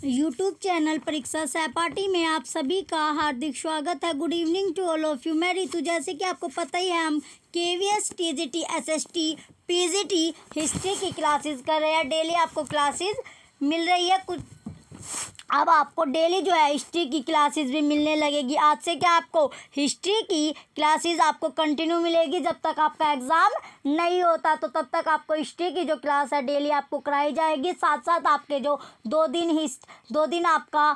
YouTube channel परीक्षा सहपाठी में आप सभी का हार्दिक स्वागत है। Good evening to all of you. मैं रितु। जैसे कि आपको पता ही है, हम KVS, TGT, SST, PGT history की क्लासेस कर रहे हैं। डेली आपको क्लासेस मिल रही है। कुछ अब आपको डेली जो है हिस्ट्री की क्लासेस भी मिलने लगेगी। आज से क्या आपको हिस्ट्री की क्लासेस आपको कंटिन्यू मिलेगी। जब तक आपका एग्ज़ाम नहीं होता तो तब तक आपको हिस्ट्री की जो क्लास है डेली आपको कराई जाएगी। साथ साथ आपके जो 2 दिन आपका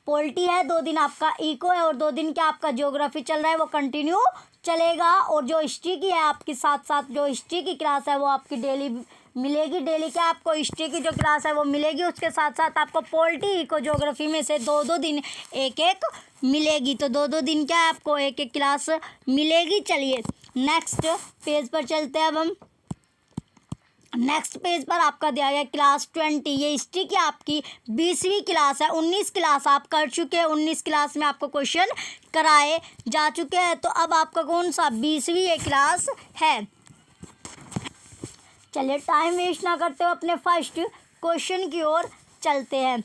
पॉलिटी है, 2 दिन आपका इको है और 2 दिन क्या आपका ज्योग्राफी चल रहा है, वो कंटिन्यू चलेगा। और जो हिस्ट्री की है आपकी, साथ साथ जो हिस्ट्री की क्लास है वो आपकी डेली मिलेगी। डेली क्या आपको हिस्ट्री की जो क्लास है वो मिलेगी। उसके साथ साथ आपको पॉलिटी, इको, ज्योग्राफी में से 2-2 दिन एक मिलेगी। तो 2-2 दिन क्या आपको एक क्लास मिलेगी। चलिए नेक्स्ट पेज पर चलते हैं। अब हम नेक्स्ट पेज पर आपका दिया गया क्लास 20। ये हिस्ट्री की आपकी 20वीं क्लास है। 19 क्लास आप कर चुके हैं। 19 क्लास में आपको क्वेश्चन कराए जा चुके हैं। तो अब आपका कौन सा 20वीं ये क्लास है। चलिए टाइम वेस्ट ना करते हुए अपने फर्स्ट क्वेश्चन की ओर चलते हैं।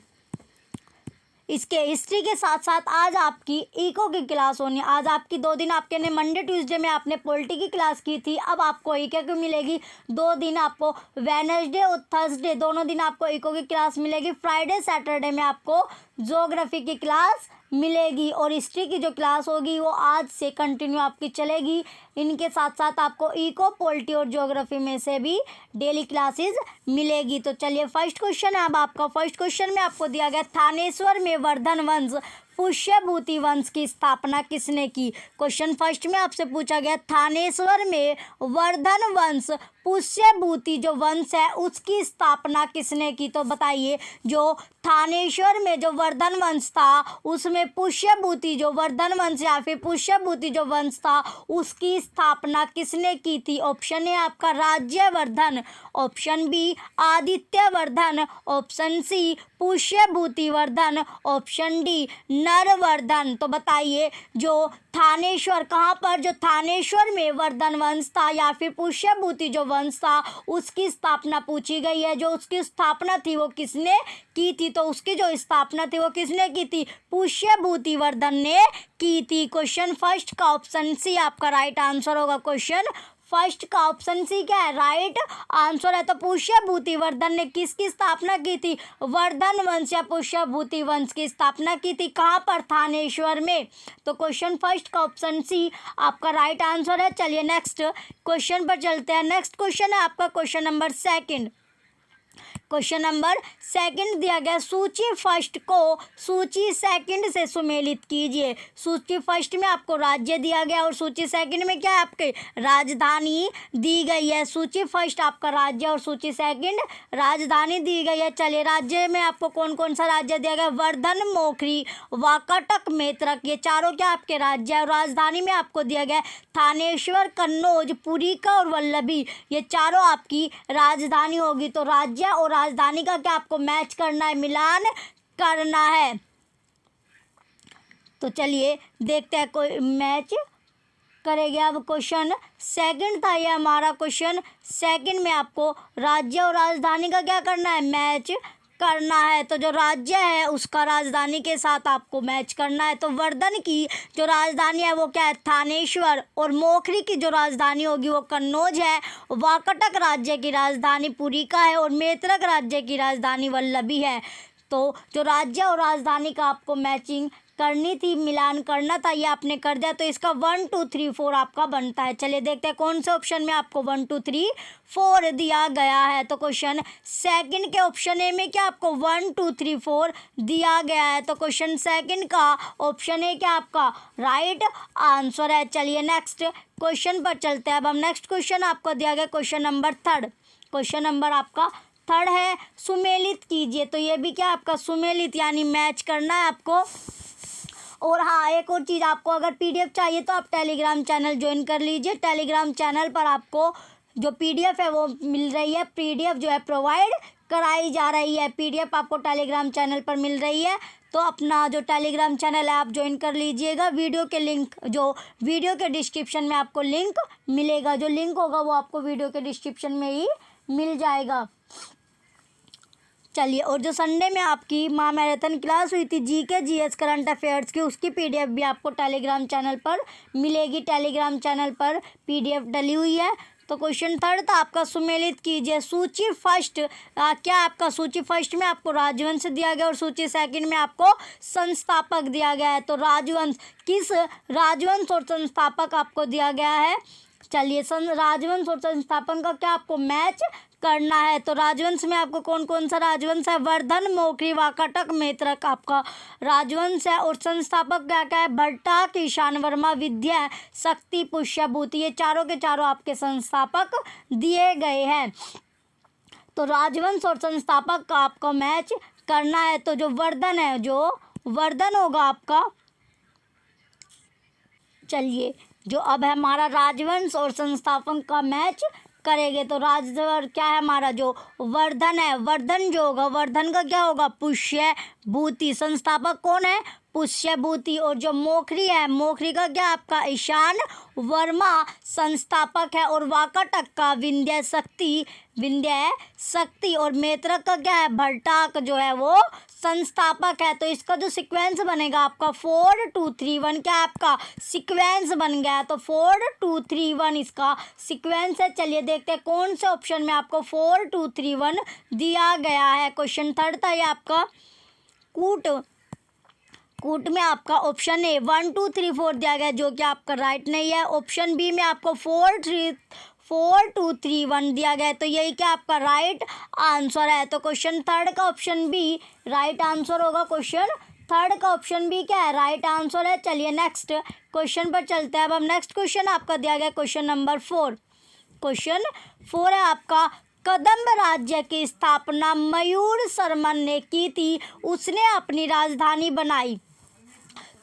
इसके हिस्ट्री के साथ साथ आज आपकी इको की क्लास होनी है। आज आपकी 2 दिन आपके ने मंडे ट्यूसडे में आपने पॉलिटी की क्लास की थी। अब आपको इको की मिलेगी 2 दिन। आपको वेडनेसडे और थर्सडे दोनों दिन आपको इको की क्लास मिलेगी। फ्राइडे सैटरडे में आपको ज्योग्राफी की क्लास मिलेगी। और हिस्ट्री की जो क्लास होगी वो आज से कंटिन्यू आपकी चलेगी। इनके साथ साथ आपको इको, पॉलिटी और ज्योग्राफी में से भी डेली क्लासेस मिलेगी। तो चलिए फर्स्ट क्वेश्चन है। अब आपका फर्स्ट क्वेश्चन में आपको दिया गया, थानेश्वर में वर्धन वंश पुष्यभूति वंश की स्थापना किसने की। क्वेश्चन फर्स्ट में आपसे पूछा गया, थानेश्वर में वर्धन वंश पुष्यभूति जो वंश है उसकी स्थापना किसने की। तो बताइए, जो थानेश्वर में जो वर्धन वंश था उसमें पुष्यभूति जो वर्धन वंश या फिर पुष्यभूति जो वंश था उसकी स्थापना किसने की थी। ऑप्शन ए आपका Rajyavardhan, option B Adityavardhan, option C Pushyabhuti Vardhan, option D Naravardhan. तो बताइए, जो थानेश्वर कहाँ पर, जो थानेश्वर में वर्धन वंश था या फिर पुष्यभूति जो वंश था उसकी स्थापना पूछी गई है। जो उसकी स्थापना थी वो किसने की थी। तो उसकी जो स्थापना थी वो किसने की थी, पुष्यभूति वर्धन ने की थी। क्वेश्चन फर्स्ट का ऑप्शन सी आपका राइट आंसर होगा। क्वेश्चन फर्स्ट का ऑप्शन सी क्या है, राइट आंसर है। तो पुष्यभूति वर्धन ने किसकी स्थापना की थी, वर्धन वंश या पुष्यभूति वंश की स्थापना की थी। कहाँ पर, थानेश्वर में। तो क्वेश्चन फर्स्ट का ऑप्शन सी आपका राइट आंसर है। चलिए नेक्स्ट क्वेश्चन पर चलते हैं। नेक्स्ट क्वेश्चन है आपका question number second. Question number second दिया गया, सूची फर्स्ट को सूची सेकंड से सुमेलित कीजिए। सूची फर्स्ट में आपको राज्य दिया गया और सूची सेकंड में क्या है, आपके राजधानी दी गई है। सूची फर्स्ट आपका राज्य और सूची सेकंड राजधानी दी गई है। चलिए राज्य में आपको कौन कौन सा राज्य दिया गया, वर्धन, मोखरी, वाकाटक, मेत्रक, ये चारों क्या आपके राज्य है। और राजधानी में आपको दिया गया थानेश्वर, कन्नौज, पुरीका और वल्लभी, ये चारों आपकी राजधानी होगी। तो राज्य और राजधानी का क्या आपको मैच करना है, मिलान करना है। तो चलिए देखते हैं कोई मैच करेंगे। अब क्वेश्चन सेकंड था ये हमारा। क्वेश्चन सेकंड में आपको राज्य और राजधानी का क्या करना है, मैच करना है। तो जो राज्य है उसका राजधानी के साथ आपको मैच करना है। तो वर्धन की जो राजधानी है वो क्या है, थानेश्वर, और मोखरी की जो राजधानी होगी वो कन्नौज है। वाकटक राज्य की राजधानी पुरीका है और मेत्रक राज्य की राजधानी वल्लभी है। तो जो राज्य और राजधानी का आपको मैचिंग करनी थी, मिलान करना था, ये आपने कर दिया। तो इसका 1 2 3 4 आपका बनता है। चलिए देखते हैं कौन से ऑप्शन में आपको 1 2 3 4 दिया गया है। तो क्वेश्चन सेकंड के ऑप्शन ए में क्या आपको 1 2 3 4 दिया गया है। तो क्वेश्चन सेकंड का ऑप्शन ए क्या आपका राइट आंसर है। चलिए नेक्स्ट क्वेश्चन पर चलते हैं। अब हम नेक्स्ट क्वेश्चन आपको दिया गया question number third. Question number आपका थर्ड है, सुमेलित कीजिए। तो ये भी क्या आपका सुमेलित यानी मैच करना है आपको। और हाँ, एक और चीज़, आपको अगर PDF चाहिए तो आप टेलीग्राम चैनल ज्वाइन कर लीजिए। टेलीग्राम चैनल पर आपको जो PDF है वो मिल रही है। PDF जो है प्रोवाइड कराई जा रही है। PDF आपको टेलीग्राम चैनल पर मिल रही है। तो अपना जो टेलीग्राम चैनल है आप ज्वाइन कर लीजिएगा। वीडियो के लिंक, जो वीडियो के डिस्क्रिप्शन में आपको लिंक मिलेगा, जो लिंक होगा वो आपको वीडियो के डिस्क्रिप्शन में ही मिल जाएगा। चलिए, और जो संडे में आपकी महा मैराथन क्लास हुई थी जीके जीएस करंट अफेयर्स की, उसकी पीडीएफ भी आपको टेलीग्राम चैनल पर मिलेगी। टेलीग्राम चैनल पर पीडीएफ डली हुई है। तो क्वेश्चन थर्ड था आपका, सुमेलित कीजिए सूची फर्स्ट। क्या आपका सूची फर्स्ट में आपको राजवंश दिया गया और सूची सेकंड में आपको संस्थापक दिया गया है। तो राजवंश, किस राजवंश और संस्थापक आपको दिया गया है। चलिए, राजवंश और संस्थापक का क्या आपको मैच करना है। तो राजवंश में आपको कौन कौन सा राजवंश है, वर्धन, मौखरी, वाकाटक, मैत्रक आपका राजवंश है। और संस्थापक क्या क्या है, भट्टारक, ईशान वर्मा, विद्या, शक्ति, पुष्यभूति, ये चारों के चारों आपके संस्थापक दिए गए हैं। तो राजवंश और संस्थापक का आपको मैच करना है। तो जो वर्धन है, जो वर्धन होगा आपका, चलिए जो अब है हमारा राजवंश और संस्थापक का मैच करेंगे। तो क्या है हमारा, जो वर्धन है, वर्धन जो होगा, वर्धन का क्या होगा, पुष्यभूति। संस्थापक कौन है, पुष्यभूति। और जो मोखरी है, मोखरी का क्या आपका ईशान वर्मा संस्थापक है। और वाकाटक का विंध्य शक्ति। और मैत्रक का क्या है, भट्टारक जो है वो संस्थापक है। तो इसका जो सीक्वेंस बनेगा आपका 4 2 3 1, क्या आपका सीक्वेंस बन गया। तो 4 2 3 1 इसका सीक्वेंस है। चलिए देखते हैं कौन से ऑप्शन में आपको 4 2 3 1 दिया गया है। क्वेश्चन थर्ड था ये आपका, कूट में आपका ऑप्शन ए 1 2 3 4 दिया गया, जो कि आपका राइट नहीं है। ऑप्शन बी में आपको 4 2 3 1 दिया गया है। तो यही क्या आपका राइट आंसर है। तो क्वेश्चन थर्ड का ऑप्शन बी राइट आंसर होगा। क्वेश्चन थर्ड का ऑप्शन बी क्या है, राइट आंसर है। चलिए नेक्स्ट क्वेश्चन पर चलते हैं। अब नेक्स्ट क्वेश्चन आपका दिया गया क्वेश्चन नंबर 4। क्वेश्चन 4 है आपका, कदम्ब राज्य की स्थापना मयूर शर्मन ने की थी, उसने अपनी राजधानी बनाई।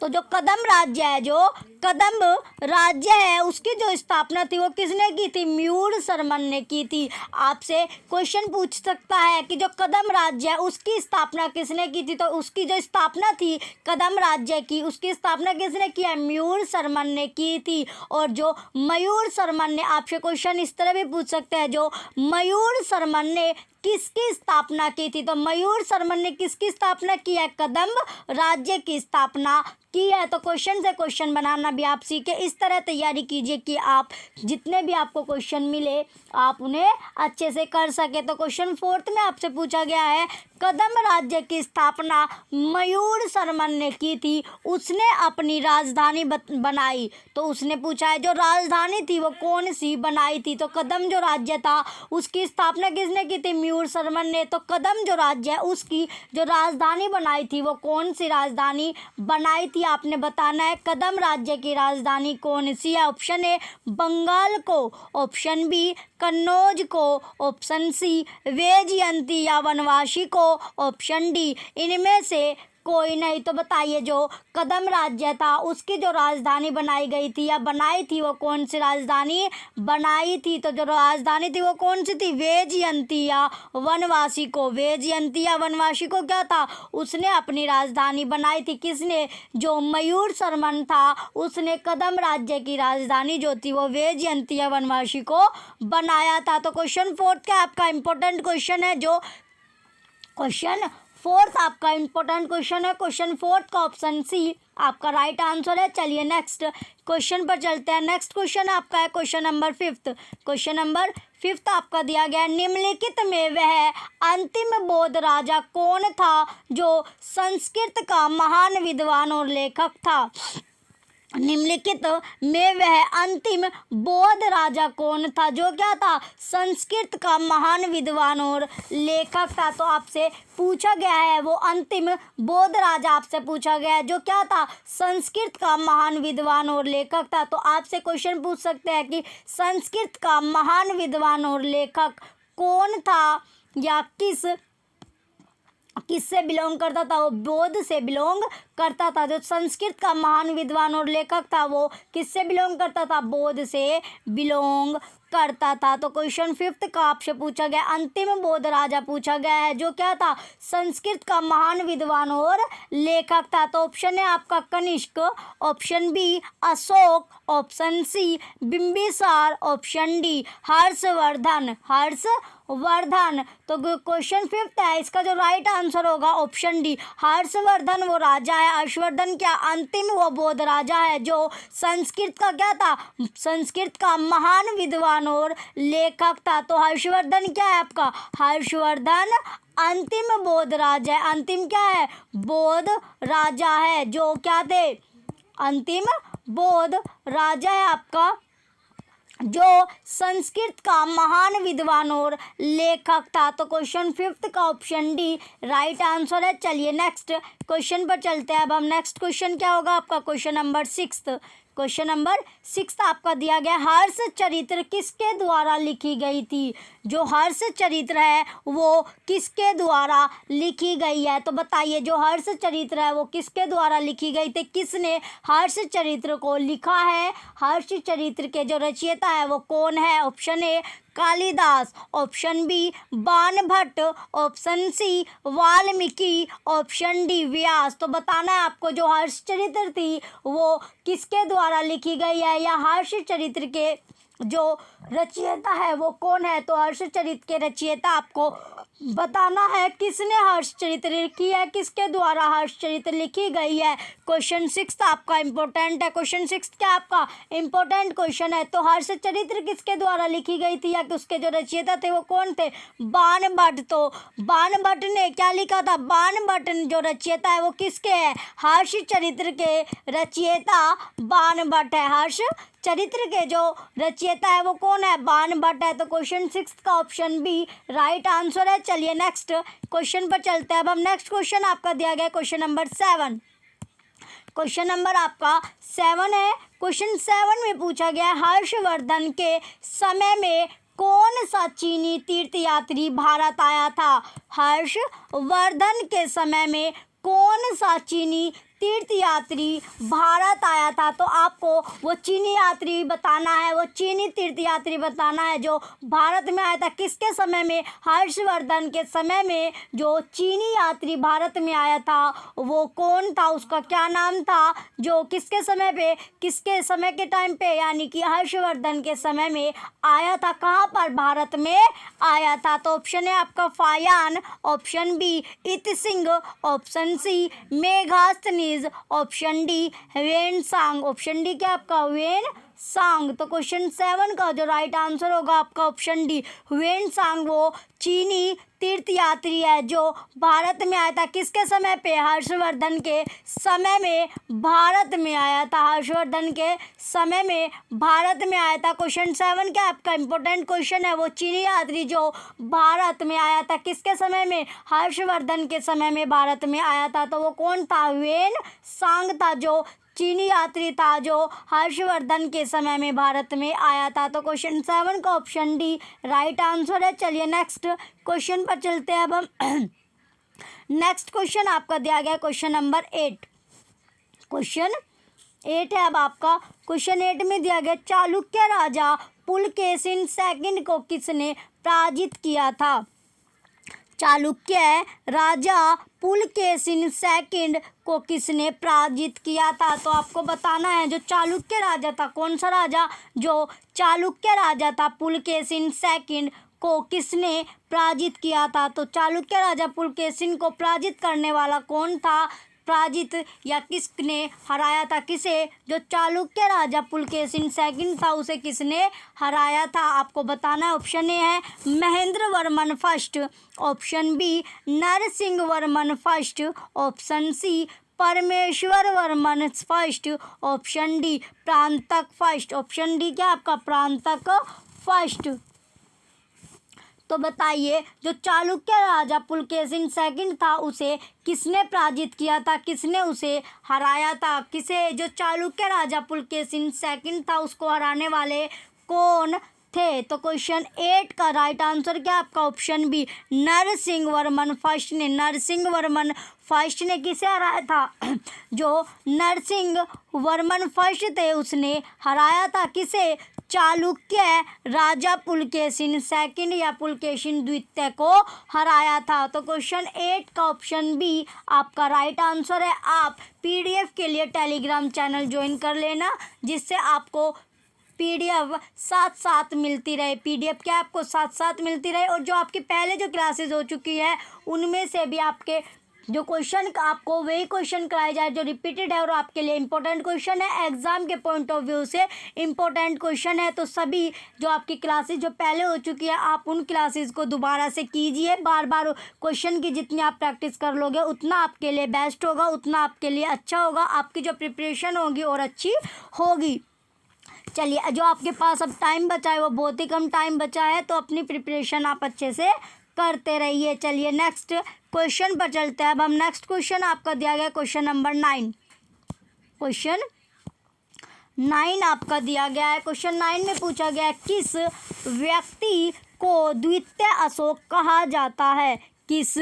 तो जो कदम्ब राज्य है, जो कदम्ब राज्य है, उसकी जो स्थापना थी वो किसने की थी, मयूर शर्मन ने की थी। आपसे क्वेश्चन पूछ सकता है कि जो कदम्ब राज्य है उसकी स्थापना किसने की थी। तो उसकी जो स्थापना थी कदम्ब राज्य की, उसकी स्थापना किसने की है, मयूर शर्मन ने की थी। और जो मयूर शर्मन ने, आपसे क्वेश्चन इस तरह भी पूछ सकते हैं, जो मयूर शर्मन ने किसकी स्थापना की थी। तो मयूर शर्मन ने किसकी स्थापना की है, कदम्ब राज्य की स्थापना की है। तो क्वेश्चन से क्वेश्चन बनाना भी आप सीखे। इस तरह तैयारी कीजिए कि आप जितने भी आपको क्वेश्चन मिले आप उन्हें अच्छे से कर सके। तो क्वेश्चन 4 में आपसे पूछा गया है, कदम्ब राज्य की स्थापना मयूर शर्मन ने की थी, उसने अपनी राजधानी बनाई। तो उसने पूछा है जो राजधानी थी वो कौन सी बनाई थी। तो कदम्ब जो राज्य था उसकी स्थापना किसने की थी, मयूर शर्मन ने। तो कदम्ब जो राज्य है उसकी जो राजधानी बनाई थी वो कौन सी राजधानी बनाई थी, आपने बताना है। कदम्ब राज्य की राजधानी कौन सी है। ऑप्शन ए बंगाल को, ऑप्शन बी कन्नौज को, ऑप्शन सी वैजयंती या वनवासी को, ऑप्शन डी इनमें से कोई नहीं। तो बताइए जो कदम्ब राज्य था उसकी जो राजधानी बनाई गई थी या बनाई थी वो कौन सी राजधानी बनाई थी। तो जो राजधानी थी वो कौन सी थी, वैजयंती या वनवासी को। वैजयंती या वनवासी को क्या था, उसने अपनी राजधानी बनाई थी। किसने, जो मयूर शर्मन था उसने कदम्ब राज्य की राजधानी जो थी वो वैजयंती या वनवासी को बनाया था। तो क्वेश्चन 4 का आपका इंपॉर्टेंट क्वेश्चन है, जो क्वेश्चन 4 आपका इंपॉर्टेंट क्वेश्चन है। क्वेश्चन 4 का ऑप्शन सी आपका राइट आंसर है। चलिए नेक्स्ट क्वेश्चन पर चलते हैं। नेक्स्ट क्वेश्चन आपका है क्वेश्चन नंबर 5। क्वेश्चन नंबर 5 आपका दिया गया, निम्नलिखित में वह अंतिम बौद्ध राजा कौन था जो संस्कृत का महान विद्वान और लेखक था। निम्नलिखित में वह अंतिम बौद्ध राजा कौन था जो क्या था, संस्कृत का महान विद्वान और लेखक था। तो आपसे पूछा गया है वो अंतिम बौद्ध राजा आपसे पूछा गया है जो क्या था, संस्कृत का महान विद्वान और लेखक था। तो आपसे क्वेश्चन पूछ सकते हैं कि संस्कृत का महान विद्वान और लेखक कौन था या किससे बिलोंग करता था, वो बौद्ध से बिलोंग करता था। जो संस्कृत का महान विद्वान और लेखक था वो किससे बिलोंग करता था? बौद्ध से बिलोंग करता था। तो क्वेश्चन 5th का आपसे पूछा गया, अंतिम बौद्ध राजा पूछा गया है जो क्या था? संस्कृत का महान विद्वान और लेखक था। तो ऑप्शन है आपका Kanishka, option B Ashoka, option C Bimbisara, option D Harshavardhan. Harshavardhan. तो क्वेश्चन 5th है, इसका जो राइट आंसर होगा ऑप्शन डी हर्षवर्धन वो राजा है। हर्षवर्धन क्या? अंतिम वो बौद्ध राजा है जो संस्कृत का क्या था? संस्कृत का महान विद्वान और लेखक था। तो हर्षवर्धन क्या है आपका? हर्षवर्धन अंतिम बौद्ध राजा है। अंतिम क्या है? बौद्ध राजा है जो क्या थे? अंतिम बौद्ध राजा है आपका जो संस्कृत का महान विद्वान और लेखक था। तो क्वेश्चन 5th का ऑप्शन डी राइट आंसर है। चलिए नेक्स्ट क्वेश्चन पर चलते हैं। अब हम नेक्स्ट क्वेश्चन क्या होगा आपका? Question number 6। क्वेश्चन नंबर 6 आपका दिया गया, हर्ष चरित्र किसके द्वारा लिखी गई थी? जो हर्ष चरित्र है वो किसके द्वारा लिखी गई है? तो बताइए, जो हर्ष चरित्र है वो किसके द्वारा लिखी गई थी? किसने हर्ष चरित्र को लिखा है? हर्ष चरित्र के जो रचयिता है वो कौन है? Option A Kalidas, option B Banabhatta, option C Valmiki, option D Vyas. तो बताना है आपको जो हर्ष चरित्र थी वो किसके द्वारा लिखी गई है या हर्ष चरित्र के जो रचयिता है वो कौन है? तो हर्ष चरित्र के रचयिता आपको बताना है किसने हर्ष चरित्र लिखी है, किसके द्वारा हर्ष चरित्र लिखी गई है। क्वेश्चन 6 आपका इंपॉर्टेंट है। क्वेश्चन 6 क्या आपका इंपॉर्टेंट क्वेश्चन है। तो हर्ष चरित्र किसके द्वारा लिखी गई थी या उसके जो रचयिता थे वो कौन थे? बाणभट्ट। तो बाणभट्ट ने क्या लिखा था? बाणभट्ट जो रचयिता है वो किसके है? हर्ष चरित्र के रचयिता बाणभट्ट है। हर्ष चरित्र के जो रचयिता है वो कौन है? बाणभट्ट है। तो क्वेश्चन 6 का ऑप्शन बी राइट आंसर है। चलिए नेक्स्ट क्वेश्चन पर चलते हैं। अब हम नेक्स्ट क्वेश्चन आपका दिया गया क्वेश्चन नंबर 7। क्वेश्चन नंबर आपका 7 है। क्वेश्चन 7 में पूछा गया, हर्षवर्धन के समय में कौन सा चीनी तीर्थयात्री भारत आया था? हर्षवर्धन के समय में कौन सा चीनी तीर्थयात्री भारत आया था? तो आपको वो चीनी यात्री बताना है, वो चीनी तीर्थयात्री बताना है जो भारत में आया था। किसके समय में? हर्षवर्धन के समय में जो चीनी यात्री भारत में आया था वो कौन था? उसका क्या नाम था? जो किसके समय पे, किसके समय के टाइम पे, यानी कि हर्षवर्धन के समय में आया था। कहाँ पर? भारत में आया था। तो ऑप्शन है आपका फायान, option B I Tsing, option C Megasthenes, option D Hiuen Tsang. Option D क्या आपका? ह्वेनसांग। तो क्वेश्चन 7 का जो राइट आंसर होगा आपका ऑप्शन डी ह्वेनसांग वो चीनी तीर्थयात्री है जो भारत में आया था। किसके समय पे? हर्षवर्धन के समय में भारत में आया था। हर्षवर्धन के समय में भारत में आया था। क्वेश्चन 7 क्या आपका इंपॉर्टेंट क्वेश्चन है। वो चीनी यात्री जो भारत में आया था किसके समय में? हर्षवर्धन के समय में भारत में आया था। तो वो कौन था? ह्वेनसांग था जो चीनी यात्री था जो हर्षवर्धन के समय में भारत में आया था। तो क्वेश्चन 7 का ऑप्शन डी राइट आंसर है। चलिए नेक्स्ट क्वेश्चन पर चलते हैं। अब हम नेक्स्ट क्वेश्चन आपका दिया गया क्वेश्चन नंबर 8। क्वेश्चन 8 है अब आपका। क्वेश्चन 8 में दिया गया, चालुक्य राजा पुलकेशिन सेकंड को किसने पराजित किया था? चालुक्य राजा पुलकेशिन सेकंड को किसने पराजित किया था? तो आपको बताना है जो चालुक्य राजा था, कौन सा राजा? जो चालुक्य राजा था पुलकेशिन सेकंड को किसने पराजित किया था? तो चालुक्य राजा पुलकेशिन को पराजित करने वाला कौन था? पराजित या किसने हराया था? किसे? जो चालुक्य राजा पुलकेशिन सेकंड था उसे किसने हराया था? आपको बताना है। ऑप्शन ए है Mahendra Varman first, option B Narasimha Varman first, option C Parameshwar Varman first, option D Prantak first. Option D क्या आपका? प्रांतक फर्स्ट। तो बताइए जो चालुक्य राजा पुलकेशिन सेकंड था उसे किसने पराजित किया था? किसने उसे हराया था? किसे? जो चालुक्य राजा पुलकेशिन सेकंड था उसको हराने वाले कौन थे। तो क्वेश्चन 8 का राइट आंसर क्या आपका option B Narasimha Varman first ने। नरसिंह वर्मन फर्स्ट ने किसे हराया था? जो नरसिंह वर्मन फर्स्ट थे उसने हराया था किसे? चालुक्य राजा पुलकेशिन सेकंड या पुलकेशिन द्वितीय को हराया था। तो क्वेश्चन 8 का ऑप्शन बी आपका राइट आंसर है। आप पीडीएफ के लिए टेलीग्राम चैनल ज्वाइन कर लेना, जिससे आपको पीडीएफ साथ साथ मिलती रहे। पीडीएफ क्या आपको साथ साथ मिलती रहे, और जो आपकी पहले जो क्लासेस हो चुकी है उनमें से भी आपके जो क्वेश्चन आपको वही क्वेश्चन कराए जाए जो रिपीटेड है और आपके लिए इंपॉर्टेंट क्वेश्चन है, एग्जाम के पॉइंट ऑफ व्यू से इंपॉर्टेंट क्वेश्चन है। तो सभी जो आपकी क्लासेस जो पहले हो चुकी है आप उन क्लासेस को दोबारा से कीजिए। बार बार क्वेश्चन की जितनी आप प्रैक्टिस कर लोगे उतना आपके लिए बेस्ट होगा, उतना आपके लिए अच्छा होगा, आपकी जो प्रिपरेशन होगी और अच्छी होगी। चलिए, जो आपके पास अब टाइम बचा है वो बहुत ही कम टाइम बचा है, तो अपनी प्रिपरेशन आप अच्छे से करते रहिए। चलिए नेक्स्ट क्वेश्चन पर चलते हैं। अब हम नेक्स्ट क्वेश्चन आपका दिया गया क्वेश्चन नंबर 9। क्वेश्चन 9 आपका दिया गया है। क्वेश्चन 9 में पूछा गया है किस व्यक्ति को द्वितीय अशोक कहा जाता है? किस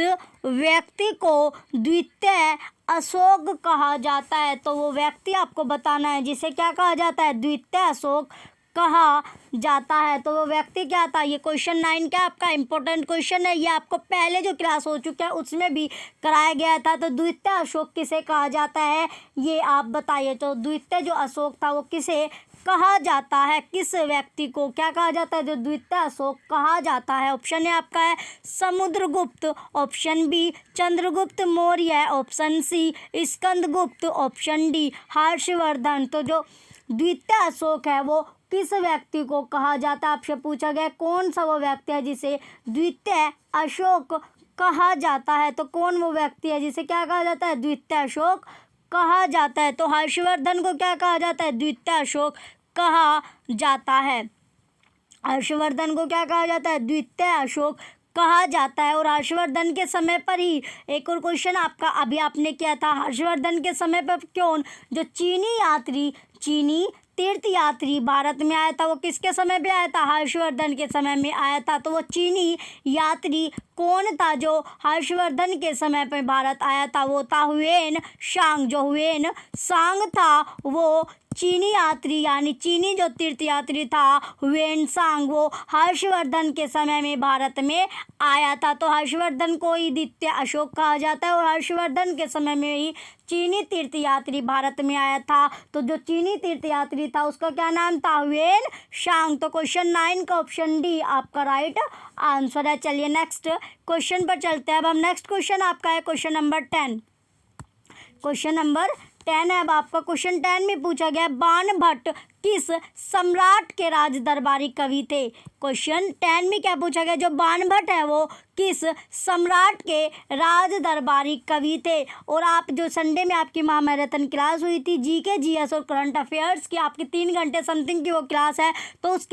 व्यक्ति को द्वितीय अशोक कहा जाता है? तो वो व्यक्ति आपको बताना है जिसे क्या कहा जाता है? द्वितीय अशोक कहा जाता है। तो वो व्यक्ति क्या था? ये क्वेश्चन 9 का आपका इंपॉर्टेंट क्वेश्चन है, ये आपको पहले जो क्लास हो चुका है उसमें भी कराया गया था। तो द्वितीय अशोक किसे कहा जाता है ये आप बताइए। तो द्वितीय जो अशोक था वो किसे कहा जाता है? किस व्यक्ति को क्या कहा जाता है जो द्वितीय अशोक कहा जाता है? ऑप्शन ए आपका है Samudragupta, option B Chandragupta Maurya, option C Skandagupta, option D Harshavardhan. तो जो द्वितीय अशोक है वो किस व्यक्ति को कहा जाता है? आपसे पूछा गया कौन सा वो व्यक्ति है जिसे द्वितीय अशोक कहा जाता है। तो कौन वो व्यक्ति है जिसे क्या कहा जाता है? द्वितीय अशोक कहा जाता है। तो हर्षवर्धन को क्या कहा जाता है? द्वितीय अशोक कहा जाता है। हर्षवर्धन को क्या कहा जाता है? द्वितीय अशोक कहा जाता है। और हर्षवर्धन के समय पर ही एक और क्वेश्चन आपका अभी आपने किया था, हर्षवर्धन के समय पर क्यों जो चीनी तीर्थयात्री भारत में आया था वो किसके समय पे आया था? हर्षवर्धन के समय में आया था। तो वो चीनी यात्री कौन था जो हर्षवर्धन के समय पर भारत आया था? वो था हुएन सांग। जो हुएन सांग था वो चीनी यात्री यानी चीनी जो तीर्थयात्री था हुएन सांग वो हर्षवर्धन के समय में भारत में आया था। तो हर्षवर्धन को ही द्वितीय अशोक कहा जाता है और हर्षवर्धन के समय में ही चीनी तीर्थयात्री भारत में आया था। तो जो चीनी तीर्थयात्री था उसका क्या नाम था? हुएन सांग। तो क्वेश्चन 9 का ऑप्शन डी आपका राइट आंसर है। चलिए नेक्स्ट क्वेश्चन पर चलते हैं। अब हम नेक्स्ट क्वेश्चन आपका है क्वेश्चन नंबर 10। क्वेश्चन नंबर 10 है। अब आपका क्वेश्चन 10 में पूछा गया बाणभट्ट किस सम्राट के राज दरबारी कवि थे? क्वेश्चन 10 में क्या पूछा गया? जो बाणभट्ट है वो किस सम्राट के राज दरबारी कवि थे? और आप जो संडे में आपकी महामैराथन क्लास हुई थी जीके जीएस और करंट अफेयर्स की आपकी 3 घंटे समथिंग की वो क्लास है, तो उस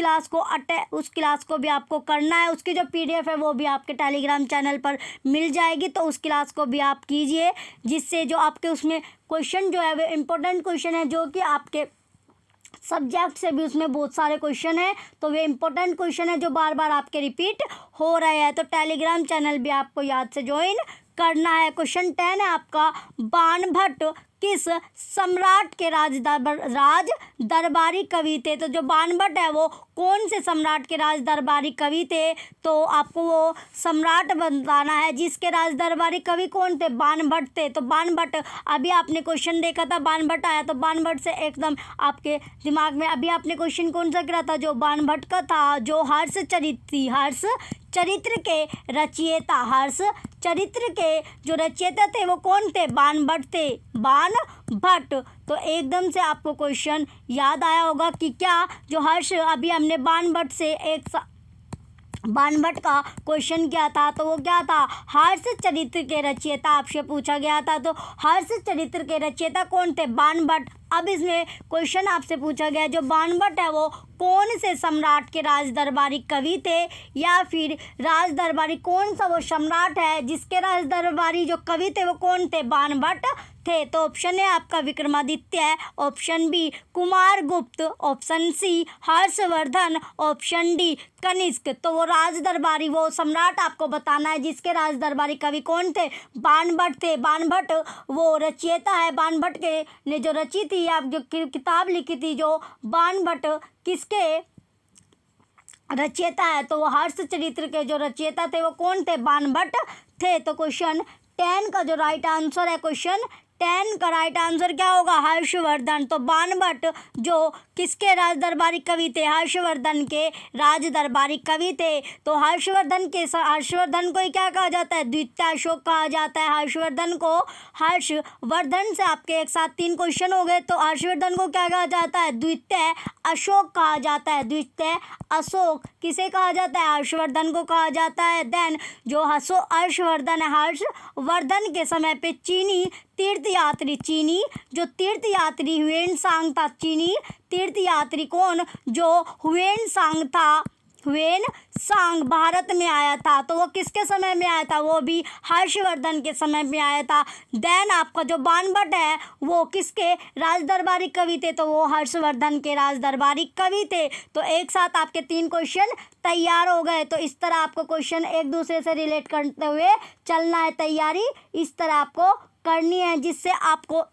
क्लास को भी आपको करना है। उसकी जो पीडीएफ है वो भी आपके टेलीग्राम चैनल पर मिल जाएगी, तो उस क्लास को भी आप कीजिए, जिससे जो आपके उसमें क्वेश्चन जो है वो इम्पोर्टेंट क्वेश्चन है जो कि आपके सब्जेक्ट से भी उसमें बहुत सारे क्वेश्चन हैं, तो वे इंपॉर्टेंट क्वेश्चन है जो बार बार आपके रिपीट हो रहे हैं। तो टेलीग्राम चैनल भी आपको याद से ज्वाइन करना है। क्वेश्चन 10 है आपका बाणभट्ट किस सम्राट के राज दरबारी कवि थे? तो जो बाणभट्ट है वो कौन से सम्राट के राज दरबारी कवि थे? तो आपको वो सम्राट बताना है जिसके राज दरबारी कवि कौन थे? बाणभट्ट थे। तो बाणभट्ट अभी आपने क्वेश्चन देखा था, बाणभट्ट आया तो बाणभट्ट से एकदम आपके दिमाग में अभी आपने क्वेश्चन कौन सा करा था? जो बाणभट्ट का था, जो हर्ष चरित्र के रचयिता, हर्ष चरित्र के जो रचयिता थे वो कौन थे? बाणभट्ट थे, बाणभट्ट। तो एकदम से आपको क्वेश्चन याद आया होगा कि क्या जो हर्ष अभी हमने बाणभट्ट से बाणभट्ट का क्वेश्चन किया था, तो वो क्या था? हर्ष चरित्र के रचयिता आपसे पूछा गया था। तो हर्ष चरित्र के रचयिता कौन थे? बाणभट्ट। अब इसमें क्वेश्चन आपसे पूछा गया जो बाणभट्ट है वो कौन से सम्राट के राज दरबारी कवि थे, या फिर राज दरबारी कौन सा वो सम्राट है जिसके राज दरबारी जो कवि थे वो कौन थे, बाणभट्ट थे। तो ऑप्शन ए आपका विक्रमादित्य है, option B Kumaragupta, option C Harshavardhan, option D Kanishka. तो वो राज दरबारी वो सम्राट आपको बताना है जिसके राज दरबारी कवि कौन थे, बाणभट्ट थे। बाणभट्ट वो रचयिता है, बाणभट्ट के ने जो रची थी आप जो किताब लिखी थी, जो बाणभट्ट किसके रचयिता है, तो वो हर्षचरित्र के जो रचयिता थे वो कौन थे, बाणभट्ट थे। तो क्वेश्चन 10 का जो राइट आंसर है, क्वेश्चन 10 का राइट आंसर क्या होगा, हर्षवर्धन। तो बाणभट्ट जो किसके राज दरबारी कवि थे, हर्षवर्धन के राज दरबारी कवि थे। तो हर्षवर्धन को ही क्या कहा जाता है, द्वितीय अशोक कहा जाता है। हर्षवर्धन को, हर्षवर्धन से आपके एक साथ 3 क्वेश्चन हो गए। तो हर्षवर्धन को क्या कहा जाता है, द्वितीय अशोक कहा जाता है। द्वितीय अशोक किसे कहा जाता है, हर्षवर्धन को कहा जाता है। देन जो हर्षवर्धन है, हर्षवर्धन के समय पे चीनी जो तीर्थयात्री ह्वेनसांग था, चीनी तीर्थयात्री कौन, जो ह्वेनसांग था, ह्वेनसांग भारत में आया था। तो वो किसके समय में आया था, वो भी हर्षवर्धन के समय में आया था। देन आपका जो बाणभट्ट है वो किसके राज दरबारी कवि थे, तो वो हर्षवर्धन के राज दरबारी कवि थे। तो एक साथ आपके 3 क्वेश्चन तैयार हो गए। तो इस तरह आपको क्वेश्चन एक दूसरे से रिलेट करते हुए चलना है, तैयारी इस तरह आपको करनी है जिससे आपको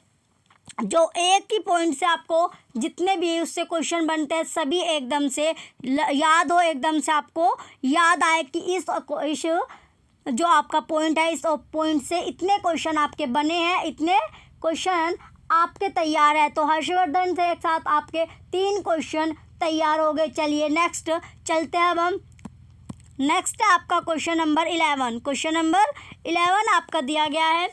जो एक ही पॉइंट से आपको जितने भी उससे क्वेश्चन बनते हैं सभी एकदम से याद हो, एकदम से आपको याद आए कि इस जो आपका पॉइंट है, इस पॉइंट से इतने क्वेश्चन आपके बने हैं, इतने क्वेश्चन आपके तैयार है। तो हर्षवर्धन से एक साथ आपके 3 क्वेश्चन तैयार हो गए। चलिए नेक्स्ट चलते हैं। अब हम नेक्स्ट है आपका क्वेश्चन नंबर 11। क्वेश्चन नंबर 11 आपका दिया गया है,